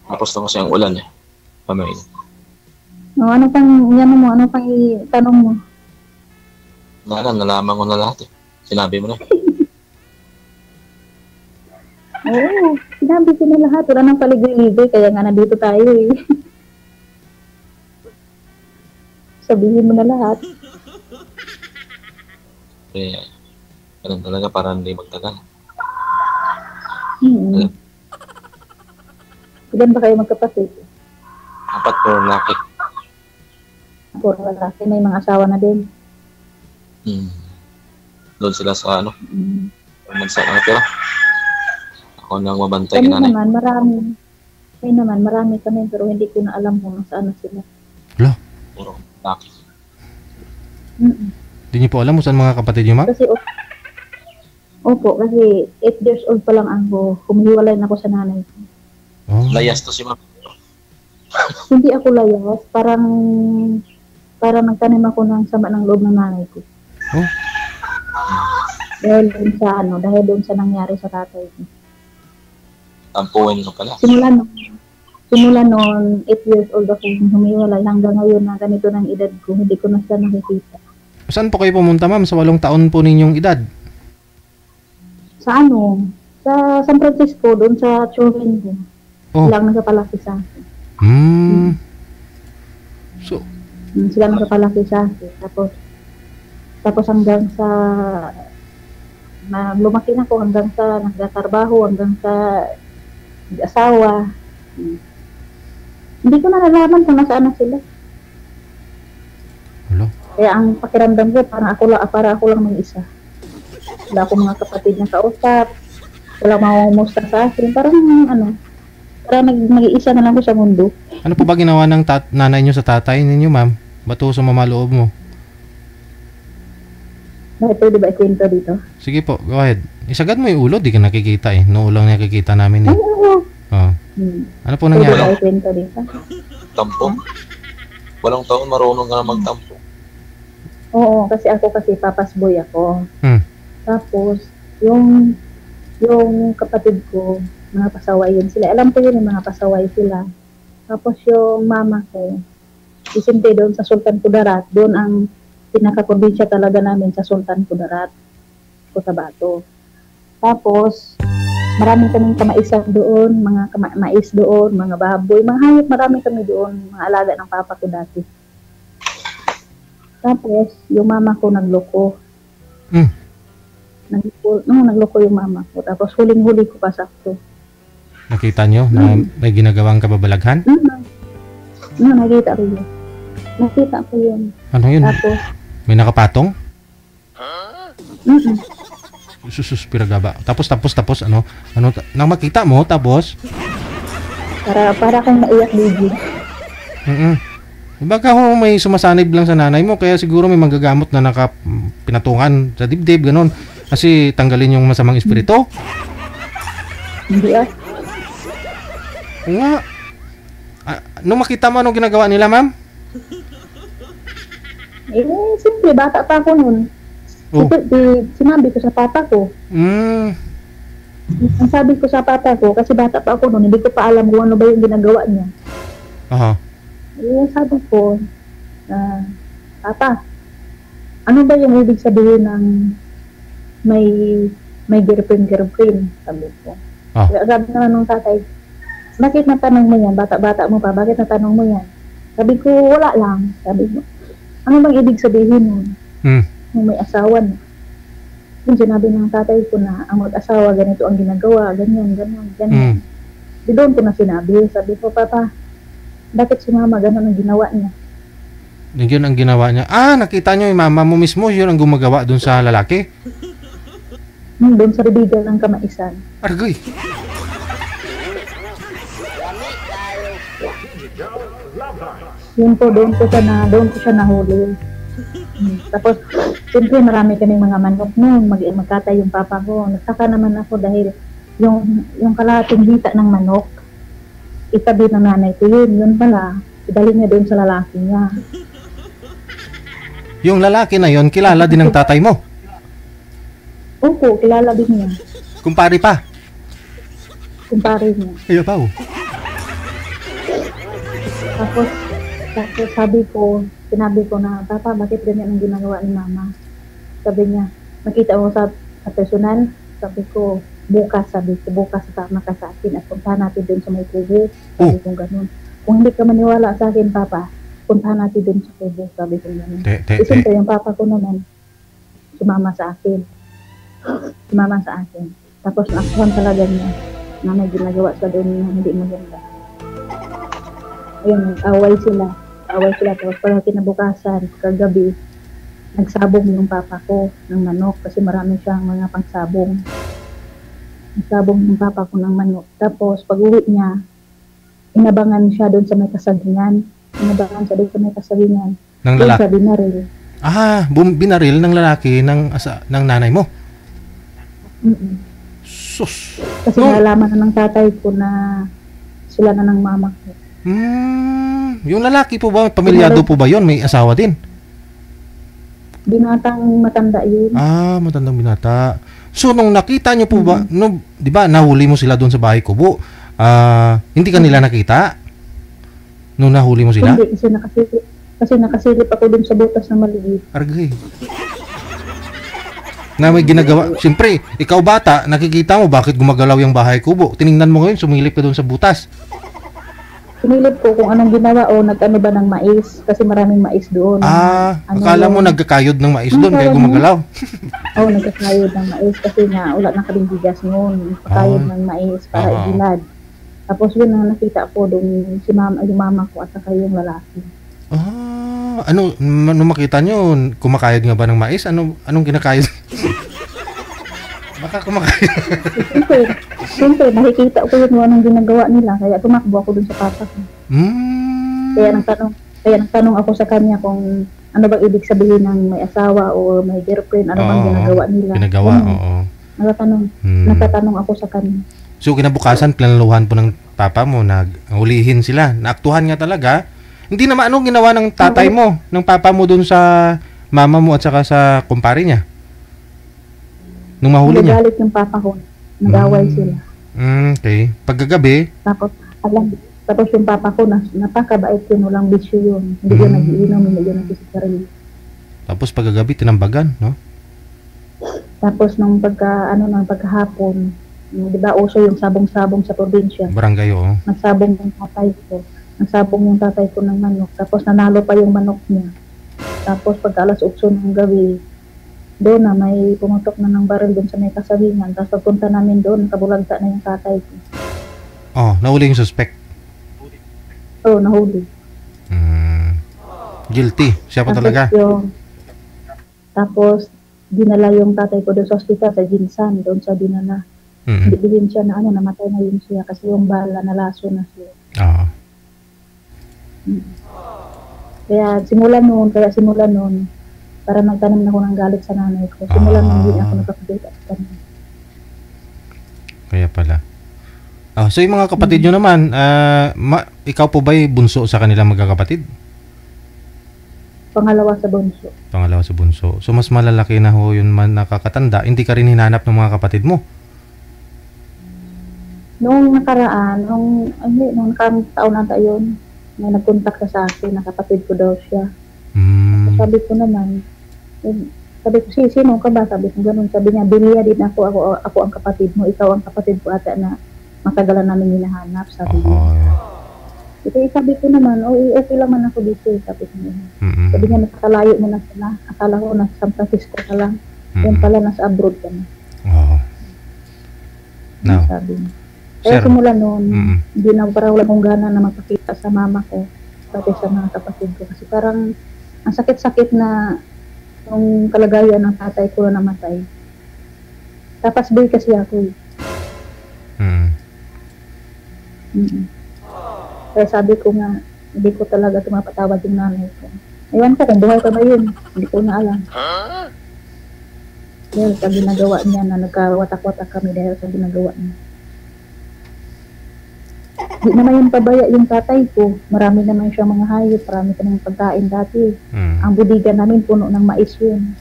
Tapos na kasi ang ulan Pamay. Ano pang itanong mo? Nalaman ko na lahat Sinabi mo na. Oo, sinabi ko na lahat. Wala nang paligoy-ligoy, kaya nga nandito tayo Sabihin mo na lahat. Ganun talaga para hindi magtagal. Ilan ba kayo magkapatid? 4 puro laki. Puro lalaki, may mga asawa na din. Doon sila sa mansa na tira. Ako nang mabantay Kami kinanay. naman, marami kami, pero hindi ko na alam kung saan na sila. Puro laki. Hindi niyo po alam kung saan mga kapatid niyo, ma'am? Kasi, kasi 8 years old pa lang ako, humihiwalay na ako sa nanay ko. Layas to si ma'am. Hindi ako layas, parang nagtanim ako ng sama ng loob ng nanay ko. Dahil doon sa nangyari sa tatay ko. Tampuin ko pala. Simula noon, 8 years old ako, humiwalay hanggang ngayon na ganito ng edad ko, hindi ko na siya nakikita. Saan po kayo pumunta, ma'am? Sa 8 taon po ninyong edad? Sa Sa San Francisco, doon sa Churingo. Silang nagpapalaki sa akin. So? Sila nagpapalaki sa akin. Tapos hanggang sa lumaki na ko, hanggang sa nagtatrabaho, hanggang sa asawa. Hindi ko nalalaman kung nasaan na sila. Kaya ang pakiramdam ko, para ako lang may isa. Wala akong mga kapatid na kausap. Wala mamumusta sa akin. Parang nag-iisa na lang ko sa mundo. Ano po ba ginawa ng nanay nyo sa tatay ninyo, ma'am? Ba't sa mamaloob mo? Pwede ba ikwento dito? Sige po, go ahead. Isagad mo yung ulo, di ka nakikita Noong lang nakikita namin Oo. Ano po nangyari? Pwede ba ikwento dito? Tampo? Walang taon marunong ka na magtampo. Oo, kasi papas boy ako. Hmm. Tapos, yung yung kapatid ko, mga pasaway yun sila. Alam ko yun yung mga pasaway sila. Tapos yung mama ko, isinte doon sa Sultan Kudarat. Doon ang pinaka-probinsya talaga namin sa Sultan Kudarat, Cotabato. Tapos, marami kaming kamaisan doon, mga mais doon, mga baboy, mga hayop, marami kami doon, mga alaga ng papa ko dati. Tapos, yung mama ko nagloko. Nagloko yung mama ko. Tapos, huling-huli ko pa sakto. Nakita nyo na may ginagawang kababalaghan? Nakita ko yun. Nakita ko yun. Ano yun? Tapos, may nakapatong? Susus piragaba. Tapos ano nang makita mo tapos para kang naiyak bigil. Baka ho may sumasanib lang sa nanay mo kaya siguro may manggagamot na pinatungan sa dibdib ganon kasi tanggalin yung masamang espiritu. Hindi nga. Nung makita mo anong ginagawa nila, ma'am? Simple, bata pa ako nun. Sinabi ko sa papa ko. Ang sabi ko sa papa ko, kasi bata pa ako nun, hindi ko pa alam kung ano ba yung ginagawa niya. Sabi ko, Papa, ano ba yung ibig sabihin ng may girlfriend? Sabi ko. Sabi naman nung tatay, bakit natanong mo yan? Bata-bata mo pa, bakit natanong mo yan? Sabi ko, wala lang. Sabi ko, ano bang ibig sabihin nun? Kung may asawa na. Yung sinabi ng tatay ko na ang mag-asawa, ganito ang ginagawa, ganyan. Di doon ko na sinabi. Sabi ko, Papa, bakit si mama ganun ang ginawa niya? Yun ang ginawa niya. Nakita niyo yung mama mo mismo, yun ang gumagawa doon sa lalaki? Doon sa ribigan ng kamaisan. Argoy! Yun po, doon ko siya nahuli. Tapos, siyempre marami kaming mga manok noon, magkatay yung papa ko. Nagtaka naman ako dahil yung kalahating hita ng manok, itabi ng nanay ko yun pala, idali niya doon sa lalaki niya. Yung lalaki na yun, kilala din ng tatay mo? Opo, kilala din niya. Kumpare pa? Kumpare niya. Ayaw pa Tapos sinabi ko na, Papa, bakit ganyan ang ginagawa ni Mama? Sabi niya, nakita mo sa personal? Sabi ko, bukas sama ka sa akin at puntahan natin dun sa may kubo. Sabi ko ganun. Kung hindi ka maniwala sa akin, Papa, puntahan natin dun sa kubo. Sabi ko ganun. Siyempre, yung Papa ko naman, sumama sa akin. Tapos naaktuhan talaga niya na may ginagawa sa doon na hindi maganda. Ayun, away sila. Tapos pag kinabukasan, kagabi, nagsabong yung papa ko ng manok kasi marami siyang mga pangsabong. Nagsabong yung papa ko ng manok. Tapos pag uwi niya, inabangan siya doon sa may kasagingan. Ng lalaki? Sa binaril. Binaril ng lalaki ng nanay mo? Sus! Kasi nalaman na ng tatay ko na sila na ng mama ko. Yung lalaki po ba, pamilyado po ba yun? May asawa din? Binatang matanda yun. Matandang binata. So, nung nakita nyo po ba, di ba, nahuli mo sila doon sa bahay kubo, hindi ka nila nakita? Nung nahuli mo sila? Hindi, kasi nakasilip ako doon sa butas na maliit. Argay. Na may ginagawa. Siyempre, ikaw bata, nakikita mo bakit gumagalaw yung bahay kubo. Tiningnan mo ngayon, sumilip ka doon sa butas. Sinilip ko kung anong ginawa o nag-ano ba ng mais kasi maraming mais doon. Akala mo nagkakayod ng mais doon kaya gumagalaw. Nagkakayod ng mais kasi nga wala na kaming bigas noon. Nagkakayod ng mais para ibilad. Tapos yun ang nakita ko doon yung mama ko at saka yung lalaki. Nung makita nyo, kumakayod nga ba ng mais? Anong kinakayod? Baka kumakayod. Siyempre, nakikita ko yung anong ginagawa nila, kaya tumakbo ako dun sa papa ko. Kaya nagtanong ako sa kanya kung ano ba ibig sabihin ng may asawa o may girlfriend, ano bang ginagawa nila. Nagtatanong ako sa kanya. So, kinabukasan, planaluhan po ng papa mo na hulihin sila. Naaktuhan nga talaga. Hindi naman anong ginawa ng tatay mo, ng papa mo dun sa mama mo at saka sa kumpare niya? Nung mahuli niya? Nagalit yung papa ko. Nag-away sila. Okay. Pagkagabi? Tapos yung papa ko, napakabait yun, walang bisyo yun. Hindi yun nag-iinom, hindi yun nagsisikarili. Tapos pagkagabi, tinambagan, no? Tapos nung pagkahapon, di ba uso yung sabong-sabong sa probinsya? Barangay, oo. Nagsabong yung tatay ko. Nagsabong yung tatay ko ng manok. Tapos nanalo pa yung manok niya. Tapos pagka alas 8 ng gabi, doon na may pumutok na ng baril doon sa may kasalingan. Tapos pagpunta namin doon, nakabulagta na yung tatay ko. Oh, nahuli yung suspect? Oo, nahuli. Guilty. Siya pa talaga? Tapos, dinala yung tatay ko doon sa hospital, sa Jinsan, doon sa dinala. Bilhin siya na namatay na yun siya kasi yung bala, nalaso na siya. Kaya simula noon, para nagtanim na ako ng galit sa nanay ko. Simula noon, hindi ako nagkakabit at tanim. Kaya pala. So yung mga kapatid nyo naman, ikaw po ba'y bunso sa kanilang magkakapatid? Pangalawa sa bunso. Pangalawa sa bunso. So mas malalaki na ho yun man nakakatanda, hindi ka rin hinanap ng mga kapatid mo? Noong nakaraan, nung nakarang taon na yun, may nagkontak sa akin, na kapatid ko daw siya. Sabi ko naman, sino ka ba? Sabi ko ganun. Sabi niya, Bilia din ako ang kapatid mo, ikaw ang kapatid ko ata na matagalan namin hinahanap, sabi niya. Sabi ko naman, okay lang man ako dito, sabi ko niya. Sabi niya, nakakalayo mo na sila. Akala ko nasa San Francisco ka lang. Yan pala, nasa abroad ka na. No. Sabi niya. Kaya simula noon, hindi na parang wala kong gana na magpakita sa mama ko, pati sa mga kapatid ko. Kasi parang ang sakit-sakit na yung kalagayan ng tatay ko na namatay. Tapos boy kasi ako. Kaya sabi ko nga, hindi ko talaga tumapatawad yung nanay ko. Ewan ko kung buhay pa ba yun, hindi ko na alam. Dahil sa ginagawa niya na nagkawatak-watak kami dahil sa ginagawa niya. Di naman yung pabaya yung tatay ko. Marami naman siyang mga hayop. Marami kaming pagkain dati. Ang budigan namin puno ng mais yun.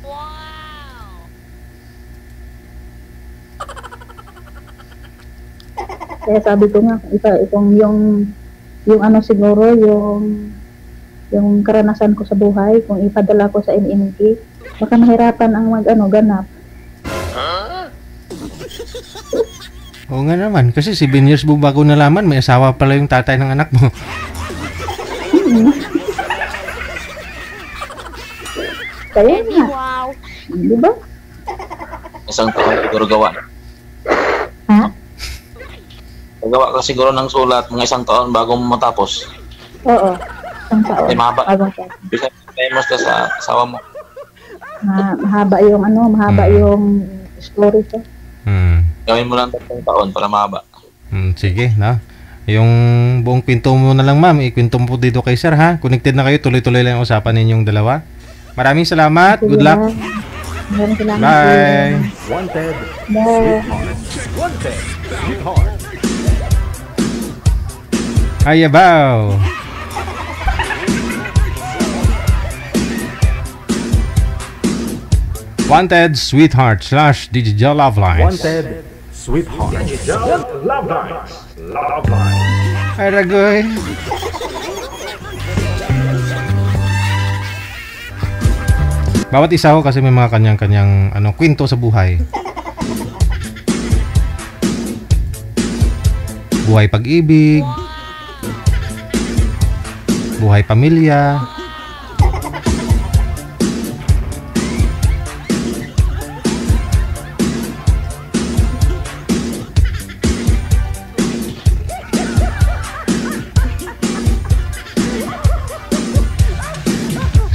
Kaya sabi ko nga, itong yung siguro, yung karanasan ko sa buhay, kung ipadala ko sa MMK, baka mahirapan ang ganap. Oo nga naman, kasi 7 years mo bago nalaman, may asawa pala yung tatay ng anak mo. Kaya nga. Di ba? Isang taon siguro gawa. Ha? Gawa ka siguro ng sulat, mga isang taon bago matapos. Oo, isang taon. Ay, mahaba. Bisa famous ka sa asawa mo. Mahaba yung story ko. Gawin mo lang 3 taon para mahaba. Sige, na. Yung buong kwento mo na lang, ma'am. Ikwento mo po dito kay sir, ha? Connected na kayo. Tuloy-tuloy lang yung usapan ninyong dalawa. Maraming salamat. Good luck. Maraming salamat. Bye. Wanted. Bye. Wanted. Sweetheart. Ayabaw. Wanted Sweetheart / Digital Love Lines. Wanted. Sweetheart. Digital Love Lines. Love Lines. Ay, ragoy. Bawat isa ko kasi may mga kanyang-kanyang kwento sa buhay. Buhay pag-ibig. Buhay pamilya.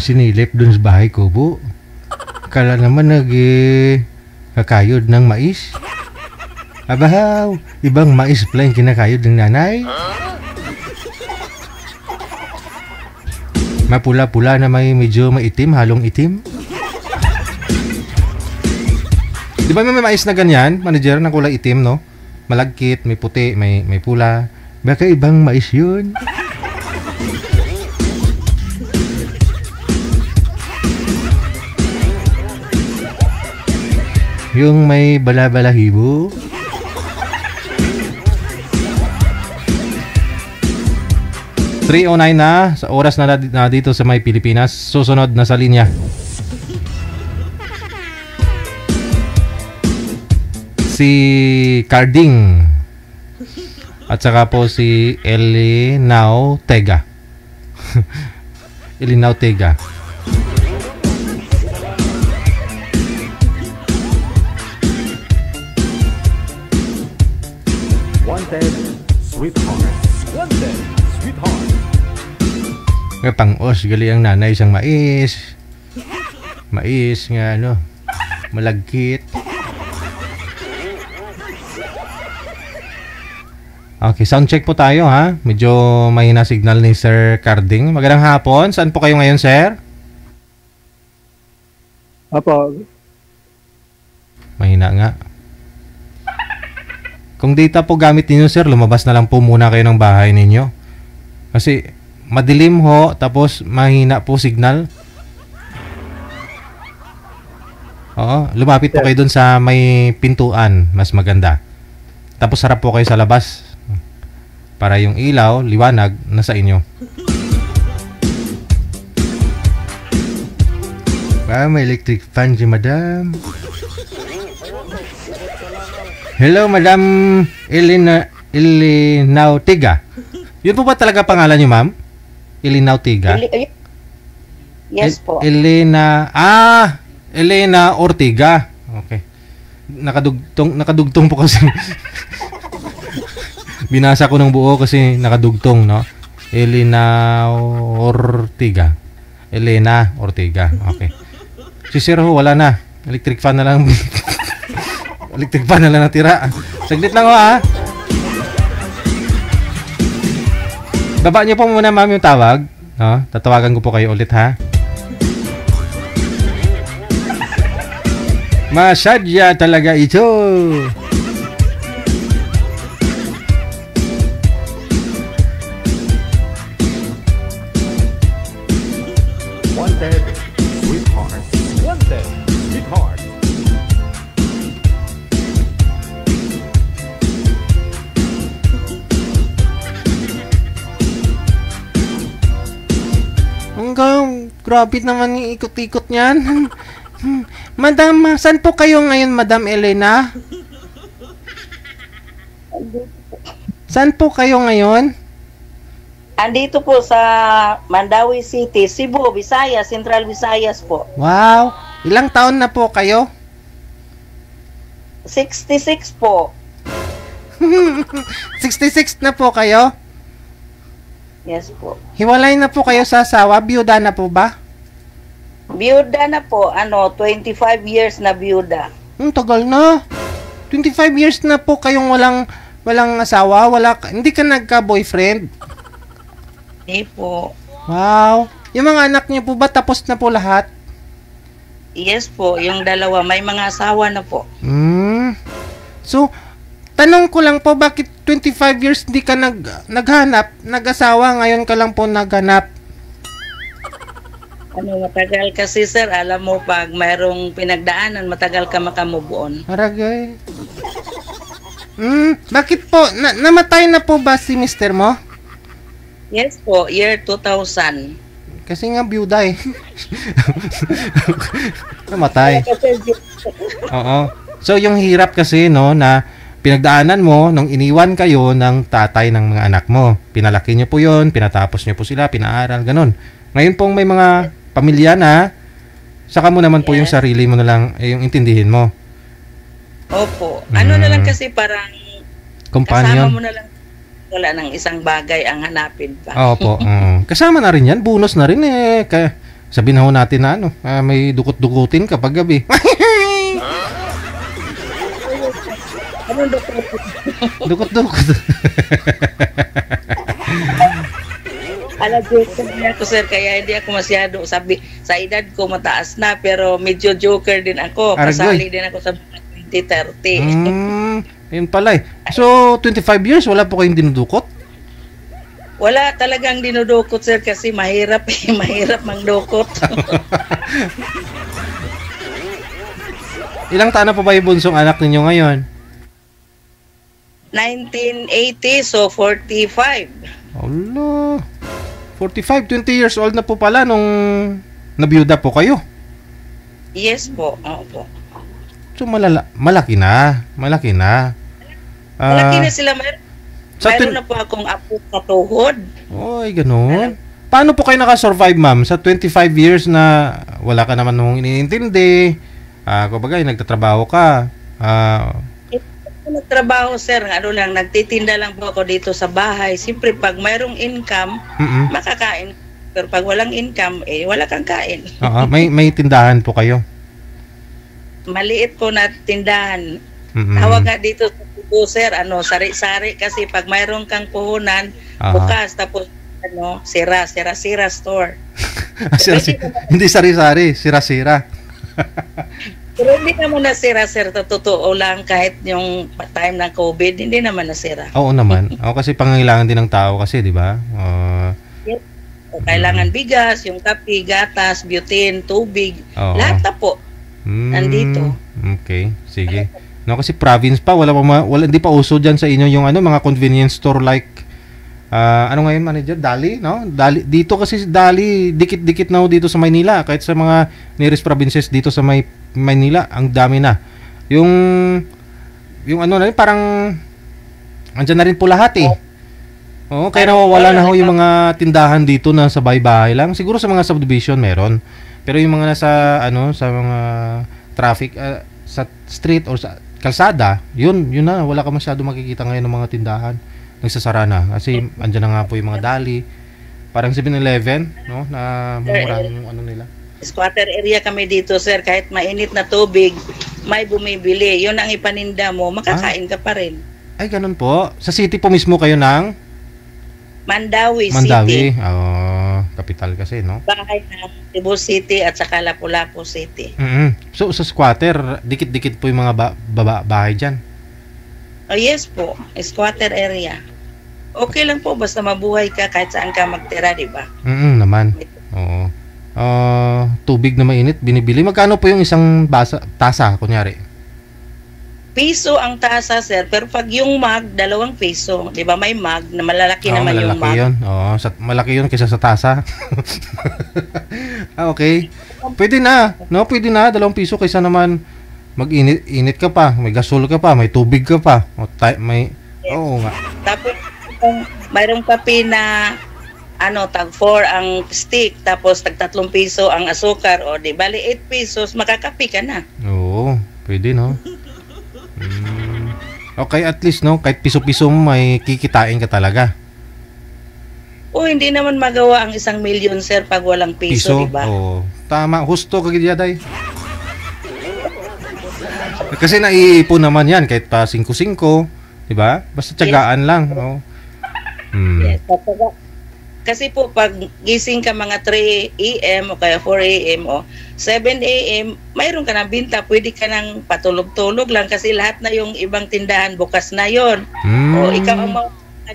Sinilip dun sa bahay ko, bu. Kala naman kakayod ng mais. Abahaw, ibang mais pala yung kinakayod ng nanay. Mapula-pula na may medyo maitim, halong itim. Di ba may mais na ganyan, manager, na kulay itim, no? Malagkit, may puti, may pula. Baka ibang mais yun. Yung may bala-balahibo. 3:09 na sa oras na dito sa may Pilipinas. Susunod na sa linya. Si Carding. At saka po si Elinao Tega. Elinao Tega. Wanted, sweetheart. Wanted, sweetheart. Nga pang-os, gali ang nanay isang mais. Mais nga ano, malagkit. Okay, sound check po tayo ha. Medyo mahina signal ni Sir Carding. Magandang hapon. Saan po kayo ngayon, sir? Apo. Mahina nga. Kung data po gamit ninyo, sir, lumabas na lang po muna kayo ng bahay ninyo. Kasi madilim ho, tapos mahina po signal. Oo, lumapit po kayo dun sa may pintuan. Mas maganda. Tapos harap po kayo sa labas. Para yung ilaw, liwanag, nasa inyo. May electric fan si madam. Hello, Madam Elinao Tega. Yun po ba talaga pangalan niyo, ma'am? Elinao Tega? Yes po. Elena Ortega. Okay. Nakadugtong po kasi. Binasa ko ng buo kasi nakadugtong, no? Elena Ortega. Okay. Si Sir ho, wala na. Electric fan na lang. Electric fan na lang natira. Saglit lang ho, ha? Baba niyo po muna, ma'am, yung tawag. No? Tatawagan ko po kayo ulit, ha? Masadya talaga ito. Wanted, sweetheart. Wanted, sweetheart. Hanggang, grabe naman yung ikot-ikot niyan. Madam, saan po kayo ngayon, Madam Elena? Saan po kayo ngayon? Andito po sa Mandawi City, Cebu, Visayas, Central Visayas po. Wow! Ilang taon na po kayo? 66 po. 66 na po kayo? Yes po. Hiwalay na po kayo sa asawa? Biyuda na po ba? Biyuda na po, 25 years na biyuda. Tagal na. 25 years na po kayong walang asawa, hindi ka nagka-boyfriend? Hindi po. Wow. Yung mga anak niyo po ba tapos na po lahat? Yes po, yung dalawa may mga asawa na po. So, tanong ko lang po, bakit 25 years di ka naghanap, nag-asawa, ngayon ka lang po naghanap? Matagal kasi sir, alam mo pag mayroong pinagdaanan, matagal ka makamove on. Aragay. Bakit po? Namatay na po ba si mister mo? Yes po, year 2000. Kasi nga byuda eh. Namatay. Oo. So yung hirap kasi no na pinagdaanan mo nung iniwan kayo ng tatay ng mga anak mo. Pinalaki niyo po 'yon, pinatapos niyo po sila, pinaaral, ganun. Ngayon pong may mga pamilya na, saka mo naman po yung sarili mo na lang, yung intindihin mo. Opo. Ano na lang kasi parang companion. Kasama mo na lang, wala nang isang bagay ang hanapin pa. Opo. Kasama na rin yan. Bonus na rin eh. Kaya, sabihin na ho natin na may dukot-dukutin kapag gabi. Anong dukot? Dukot-dukot. Joker din ako sir, kaya hindi ako masyado sa edad ko mataas na, pero medyo joker din ako. Kasali din ako sa 2030. Yun pala eh. So, 25 years, wala po kayong dinudukot? Wala talagang dinudukot sir, kasi mahirap mahirap mangdukot. Ilang taon na po ba yung bunsong anak ninyo ngayon? 1980, so 45. Allah. 45, 20 years old na po pala nung nabiyuda po kayo. Yes po. Opo. So malaki na. Malaki na. Malaki na sila. Mayroon na po akong apo sa tuhod. Oy, ganun. Paano po kayo nakasurvive, ma'am? Sa 25 years na wala ka naman nung iniintindi. Kumbaga, nagtatrabaho ka. Nagtrabaho, sir. Nagtitinda lang po ako dito sa bahay. Siyempre, pag mayroong income, makakain. Pero pag walang income, wala kang kain. May tindahan po kayo? Maliit po na tindahan. Tawag nga dito sa Cebu, sir, sari-sari kasi pag mayroon kang puhunan, bukas, tapos sira store. Hindi sari-sari, sira-sira. Pero hindi naman nasira, sir. Totoo lang, kahit yung time ng COVID, hindi naman nasira. Oo naman. Kasi pangangailangan din ng tao kasi, di ba? Kailangan bigas, yung kape, gatas, butane, tubig. Lahat na po. Nandito. Okay, sige. Kasi province pa, wala hindi pa uso diyan sa inyo yung mga convenience store like ano ngayon, manager? Dali, no? Dito kasi Dali, dikit-dikit na dito sa Maynila. Kahit sa mga nearest provinces dito sa Maynila, ang dami na. Yung parang andyan na rin po lahat eh. Kaya nawawala na yung mga tindahan dito na sa bahay-bahay lang. Siguro sa mga subdivision meron. Pero yung mga nasa sa mga traffic sa street or sa kalsada, yun na, wala ka masyado makikita ngayon ng mga tindahan. Nagsasara na kasi andyan na nga po yung mga Dali. Parang 7-Eleven, no, na mumurahan yung nila. Squatter area kami dito, sir. Kahit mainit na tubig, may bumibili. Yun ang ipaninda mo, makakain ka pa rin. Ay, ganun po. Sa city po mismo kayo ng Mandawi City. City. Kapital kasi, no? Bahay ng Cebu City at saka Lapu-Lapu City. So, sa squatter, dikit-dikit po yung mga bahay dyan? Yes po. Squatter area. Okay lang po, basta mabuhay ka kahit saan ka magtira, di ba? Naman. Oo. Tubig na mainit, binibili. Magkano po yung isang tasa, kunyari? Piso ang tasa, sir. Pero pag yung mug, 2 piso. Di ba may mug na malalaki naman yung mug? Yun. Malaki yun kaysa sa tasa. Okay. Pwede na. No, pwede na. 2 piso kaysa naman mag-init ka pa. May gasol ka pa. May tubig ka pa. Oo nga. Tapos, mayroong kape na tag 4 ang stick. Tapos, tag 3 piso ang asukar. O, di bali 8 pesos, makakape ka na. Oo. Pwede, no? Okay, at least, no? Kahit piso-piso may kikitain ka talaga. Hindi naman magawa ang 1 million, sir, pag walang piso, diba? Tama. Husto ka, Giyaday. Kasi naiipon naman yan, kahit pa 5-5, diba? Basta tiyagaan lang. Yes, kasi po, pag gising ka mga 3 a.m. o kaya 4 a.m. o 7 a.m., mayroon ka ng binta, pwede ka nang patulog-tulog lang kasi lahat na yung ibang tindahan bukas na yon. O ikaw ang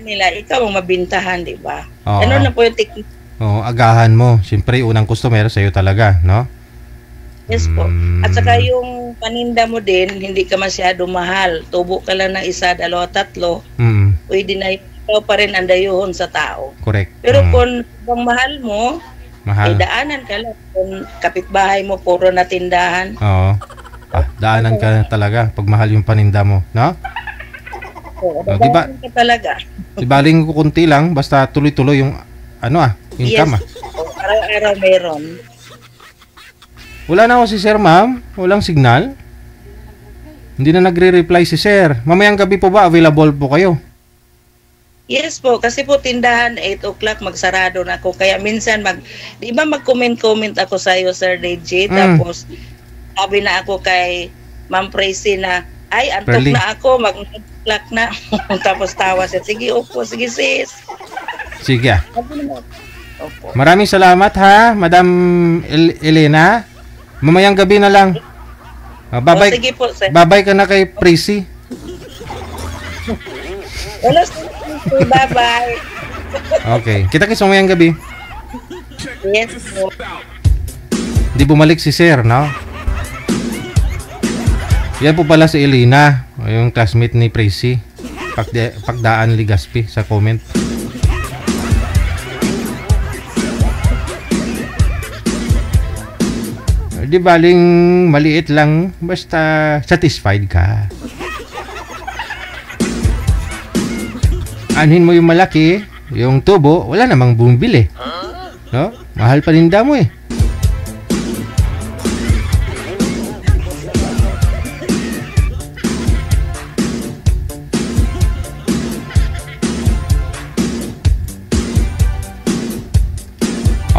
nila, ikaw ang mabintahan, di ba? Ano na po yung technique? Agahan mo. Siyempre, unang customer sa'yo talaga, no? Yes po. At saka yung paninda mo din, hindi ka masyado mahal. Tubo ka lang ng 1, 2, 3. Pwede na ikaw pa rin ang dayuhon sa tao. Correct. Pero kung mahal mo, daanan ka lang. Kung kapitbahay mo, puro na tindahan. Daanan ka talaga pag mahal yung paninda mo, no? Diba? Ka talaga. Dibaling ko kunti lang, basta tuloy-tuloy yung income. Yes. Araw-araw meron. Wala na ako si sir, ma'am. Walang signal. Hindi na nagre-reply si sir. Mamayang gabi po ba available po kayo? Yes po, kasi po tindahan 8 o'clock magsarado na ako. Kaya minsan di ba mag-comment ako sa iyo, Sir DJ, tapos sabi na ako kay Ma'am Tracy na, ay, antok na ako, mag-o'clock na. Tapos tawa siya, sige, opo, sige sis. Sige. Maraming salamat ha, Madam Elena. Mamayang gabi na lang. Babay, sige po, sir. Babay ka na kay Tracy. Bye-bye. Okay. Kita-kits mamayang gabi. Yes po. Di bumalik si Sir, no? Yan po pala si Elena, yung classmate ni Tracy. Pagdaan Ligaspi sa comment. Di baling maliit lang, basta satisfied ka. Anhin mo yung malaki, yung tubo, wala namang bumibili. No? Mahal pa rin mo eh.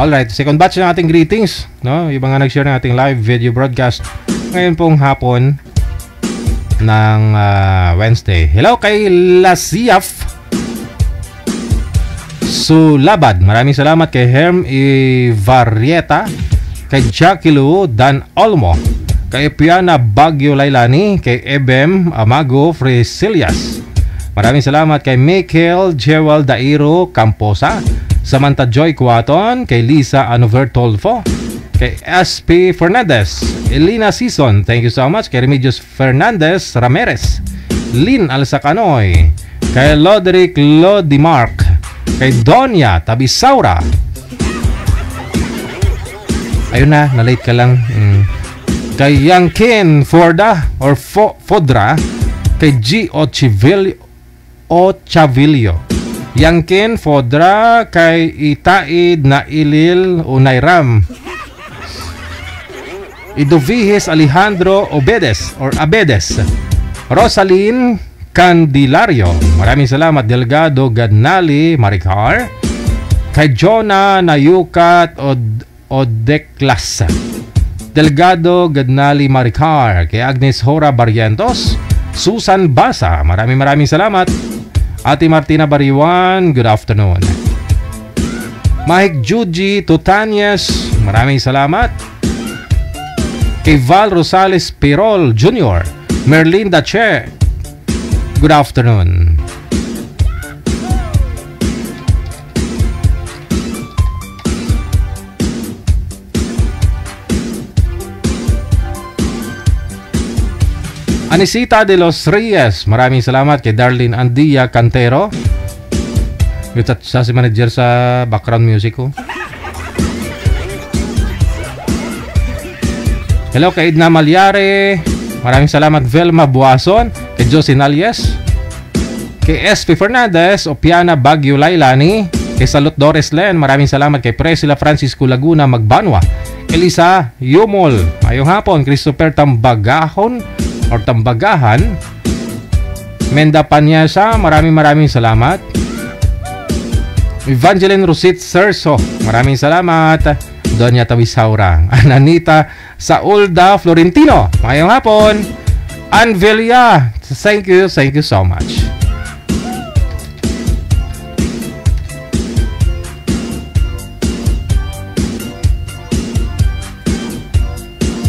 Alright, second batch ng ating greetings, no? Yung mga nag-share ng ating live video broadcast ngayon pong hapon ng Wednesday. Hello kay Lasiaf Sulabad. Maraming salamat kay Herm Ivarieta, kay Jackie Lu Dan Olmo, kay Piana Bagyo Lailani, kay Ebem Amago Fresilias. Maraming salamat kay Michael Jewel Dairo Camposa, Samantha Joy Cuaton, kay Lisa Anovertolfo, kay SP Fernandez, Elena Season, thank you so much, kay Remedios Fernandez Ramirez, Lynn Alsacanoy, kay Loderick Lodimark, kay Donya Tabisaura. Ayun na, na-late ka lang. Kay Yankin Forda or Fodra, kay G. Ochavilio, Yankin Fodra, kay Itaid na Ilil Unayram, Idovihes Alejandro Obedes or Abedes, Rosalyn Candilario, maraming salamat. Delgado Gadnali Maricar, kay Jonah Nayukat Odeklas, Delgado Gadnali Maricar, kay Agnes Hora Barrientos, Susan Basa, maraming salamat. Ate Martina Bariwan, good afternoon. Mike Juji Tutanyes, maraming salamat. Kay Val Rosales Pirol Jr., Merlin Dache, good afternoon. Anisita de los Reyes, maraming salamat. Kay Darlene Andia Cantero, siya si manager sa background music ko. Hello kay Edna Malyare, maraming salamat. Velma Buason, kay Josie Nalies, kay SP Fernandez, Opiana Bagyo Lailani, kay Salot Dores Len, maraming salamat. Kay Presila Francisco Laguna Magbanwa, Elisa Yumol, ayong hapon. Christopher Tambagahon or Tambagahan, Menda Panyasa, maraming salamat. Evangeline Rosit Serso, maraming salamat. Donya Tawisaura, Ananita Saulda Florentino, mayong hapon. Anvelia, thank you so much.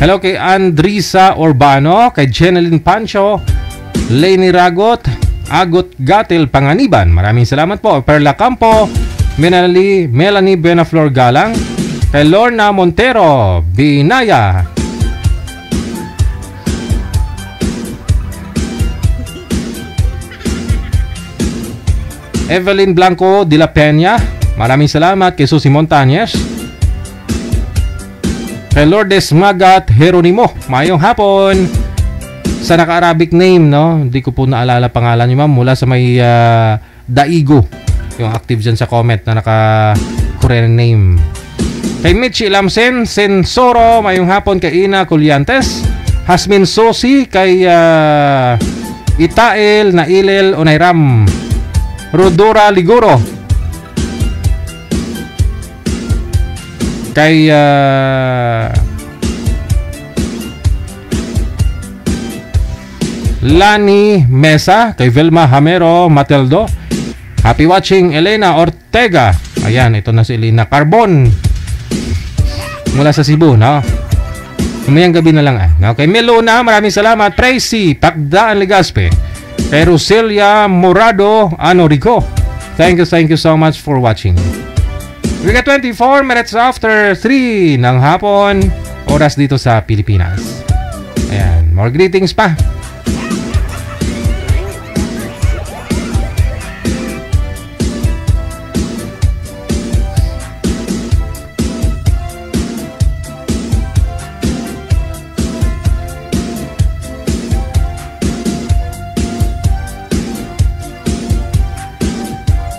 Hello kay Andrisa Urbano, kay Jeneline Pancho, Lenny Ragot, Agot Gatil Panganiban, maraming salamat po. Perla Campo, Melanie Benaflor Galang, kay Lorna Montero Binaya, Evelyn Blanco de la Peña, maraming salamat. Kay Susie Montañez, kay Lourdes Magat Jeronimo, mayong hapon. Sa naka-Arabic name, no? Hindi ko po naalala pangalan niyo, ma'am. Mula sa may Daigo, yung active dyan sa comment na naka-Korean name. Kay Michi Lamsen Sensoro, mayong hapon. Kay Ina Colyantes, Hasmin Sosi, kay Itael Nailel Onayram, Rodora Liguro, kay Lani Mesa, kay Vilma Hamero Mateldo, happy watching. Elena Ortega, ayan, ito na si Elena Carbon mula sa Cebu, no? Umayang gabi na lang no? Kay Melona, maraming salamat. Tracy Pagdaan Legaspe, kay Roselia Morado Anorico, thank you so much for watching. We got 24 minutes after 3 ng hapon, oras dito sa Pilipinas. Ayan, more greetings pa.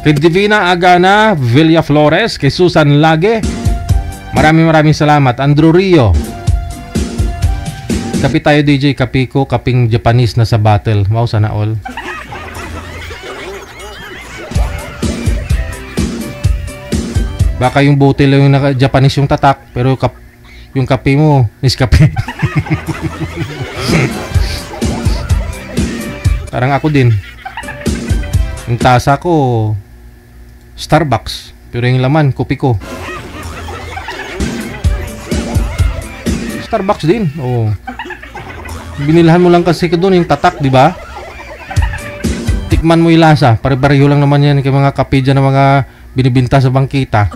Kay Divina Agana Villa Flores, kay Susan Lage, maraming salamat. Andrew Rio, kapi tayo DJ, kapi ko, kaping Japanese na sa battle. Wow, sana all. Baka yung butil yung naka-Japanese yung tatak, pero yung kape mo is kape. Parang ako din. Yung tasa ko Starbucks, pero yung laman kopi ko. Starbucks din. Oh. Binilhan mo lang kasi doon yung tatak, di ba? Tikman mo yung lasa. Pare-pareho lang naman yan kay mga kape dyan na mga binibinta sa bangkita.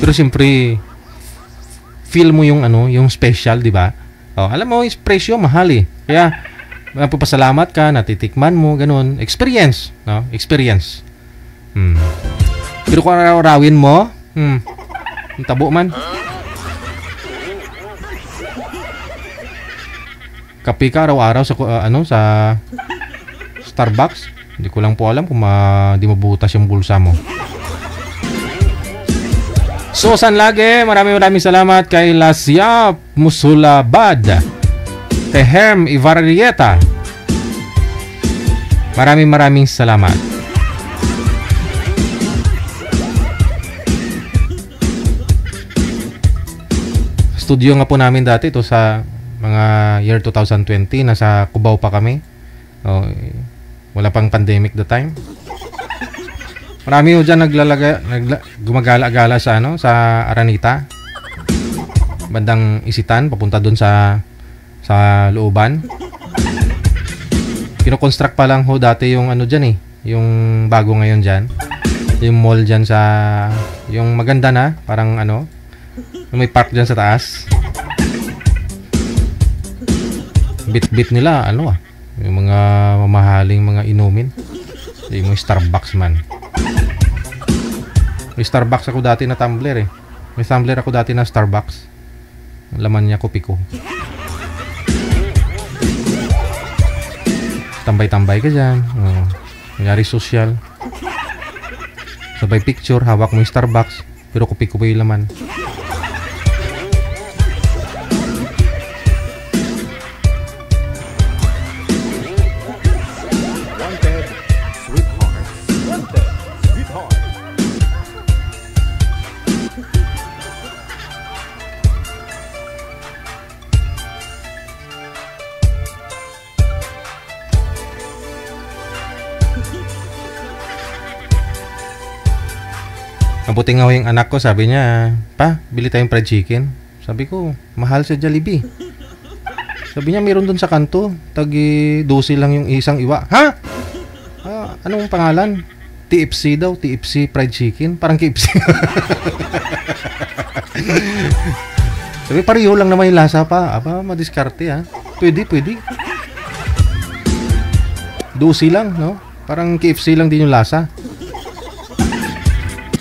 Pero siyempre feel mo yung yung special, di ba? Oh, alam mo, yung presyo mahal eh. Kaya magpapasalamat ka, natitikman mo, ganun. Experience, no? Experience. Pero kung araw-arawin mo, ang tabo man. Kape ka araw-araw sa sa Starbucks. Hindi ko lang po alam kung di mabutas yung bulsa mo. Susan Lage, maraming salamat. Kay Lasya Musulabad, kay Herm Ivarrieta, maraming salamat. Studio nga po namin dati ito sa mga year 2020, nasa Cubao pa kami. Wala pang pandemic the time. Marami ho dyan gumagala-gala sa sa Aranita, bandang Isitan, papunta doon sa looban. Kino-construct pa lang ho dati yung dyan eh, yung bago ngayon dyan, yung mall dyan sa, yung maganda na, parang may park dyan sa taas. Bit nila yung mga mamahaling mga inumin, yung Starbucks man. May Starbucks ako dati na tumbler eh. May tumbler ako dati na Starbucks. Laman niya kopi ko. Tambay-tambay ka dyan. Nangyari social. Sabay picture, hawak mo yung Starbucks, pero kopi ko pa yung laman. Mabuti nga yung anak ko, sabi niya, "Pa, bili tayong fried chicken." Sabi ko, mahal sa Jollibee. Sabi niya, meron dun sa kanto, tagi 12 lang yung isang iwa. Ha? Anong pangalan? TFC daw, TFC fried chicken. Parang KFC. Sabi, pareho lang naman yung lasa pa. Madiskarte ha. Pwede. 12 lang, no? Parang KFC lang din yung lasa.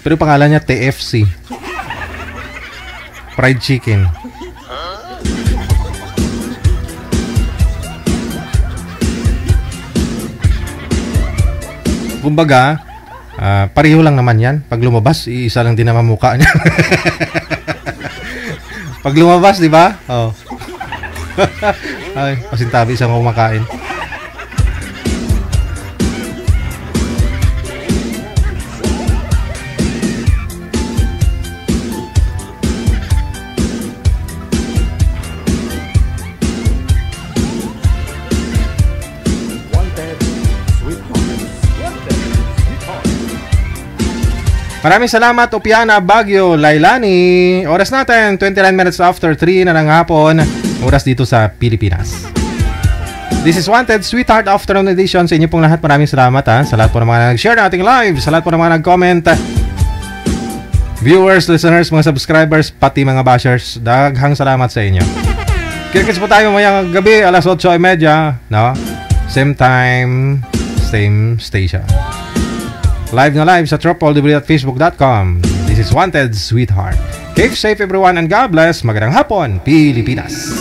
Pero pangalan niya TFC fried chicken. Kumbaga, pareho lang naman yan. Pag lumabas, iisa lang din naman mukha niya. Pag lumabas, di ba? Oh. Ay, pasintabi isang kumakain. Maraming salamat, Opiana, Baguio, Lailani. Oras natin, 29 minutes after 3 na ng hapon. Oras dito sa Pilipinas. This is Wanted, Sweetheart Afternoon Edition. Sa inyo pong lahat, maraming salamat sa lahat po ng mga nag-share na ating live, sa lahat po ng mga nag-comment. Viewers, listeners, mga subscribers, pati mga bashers, daghang salamat sa inyo. Kirkits po tayo mayang gabi, alas 8:30, no? Same time, same station. Live na live sa www.facebook.com. This is This is Wanted Sweetheart. Keep safe everyone and God bless. Magandang hapon, Pilipinas.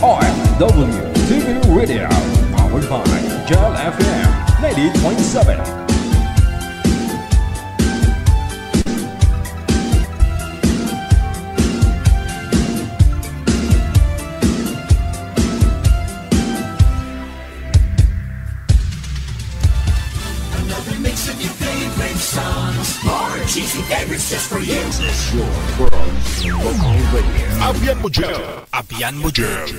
OFW TV Radio, powered by Jal FM 90.7. Cheesy favorites just for you. This is your world's local radio. Apian mo dyan. Apian mo dyan.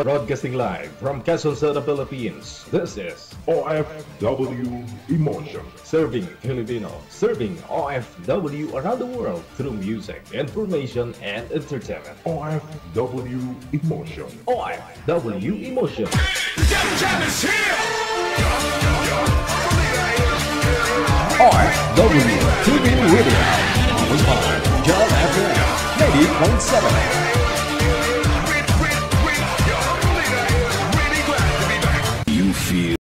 Broadcasting live from Quezon City, Philippines. This is OFW Emotion. Serving Filipino, serving OFW around the world through music, information, and entertainment. OFW Emotion. OFW Emotion. OFW TV Radio. Powered by Jal FM 90.7.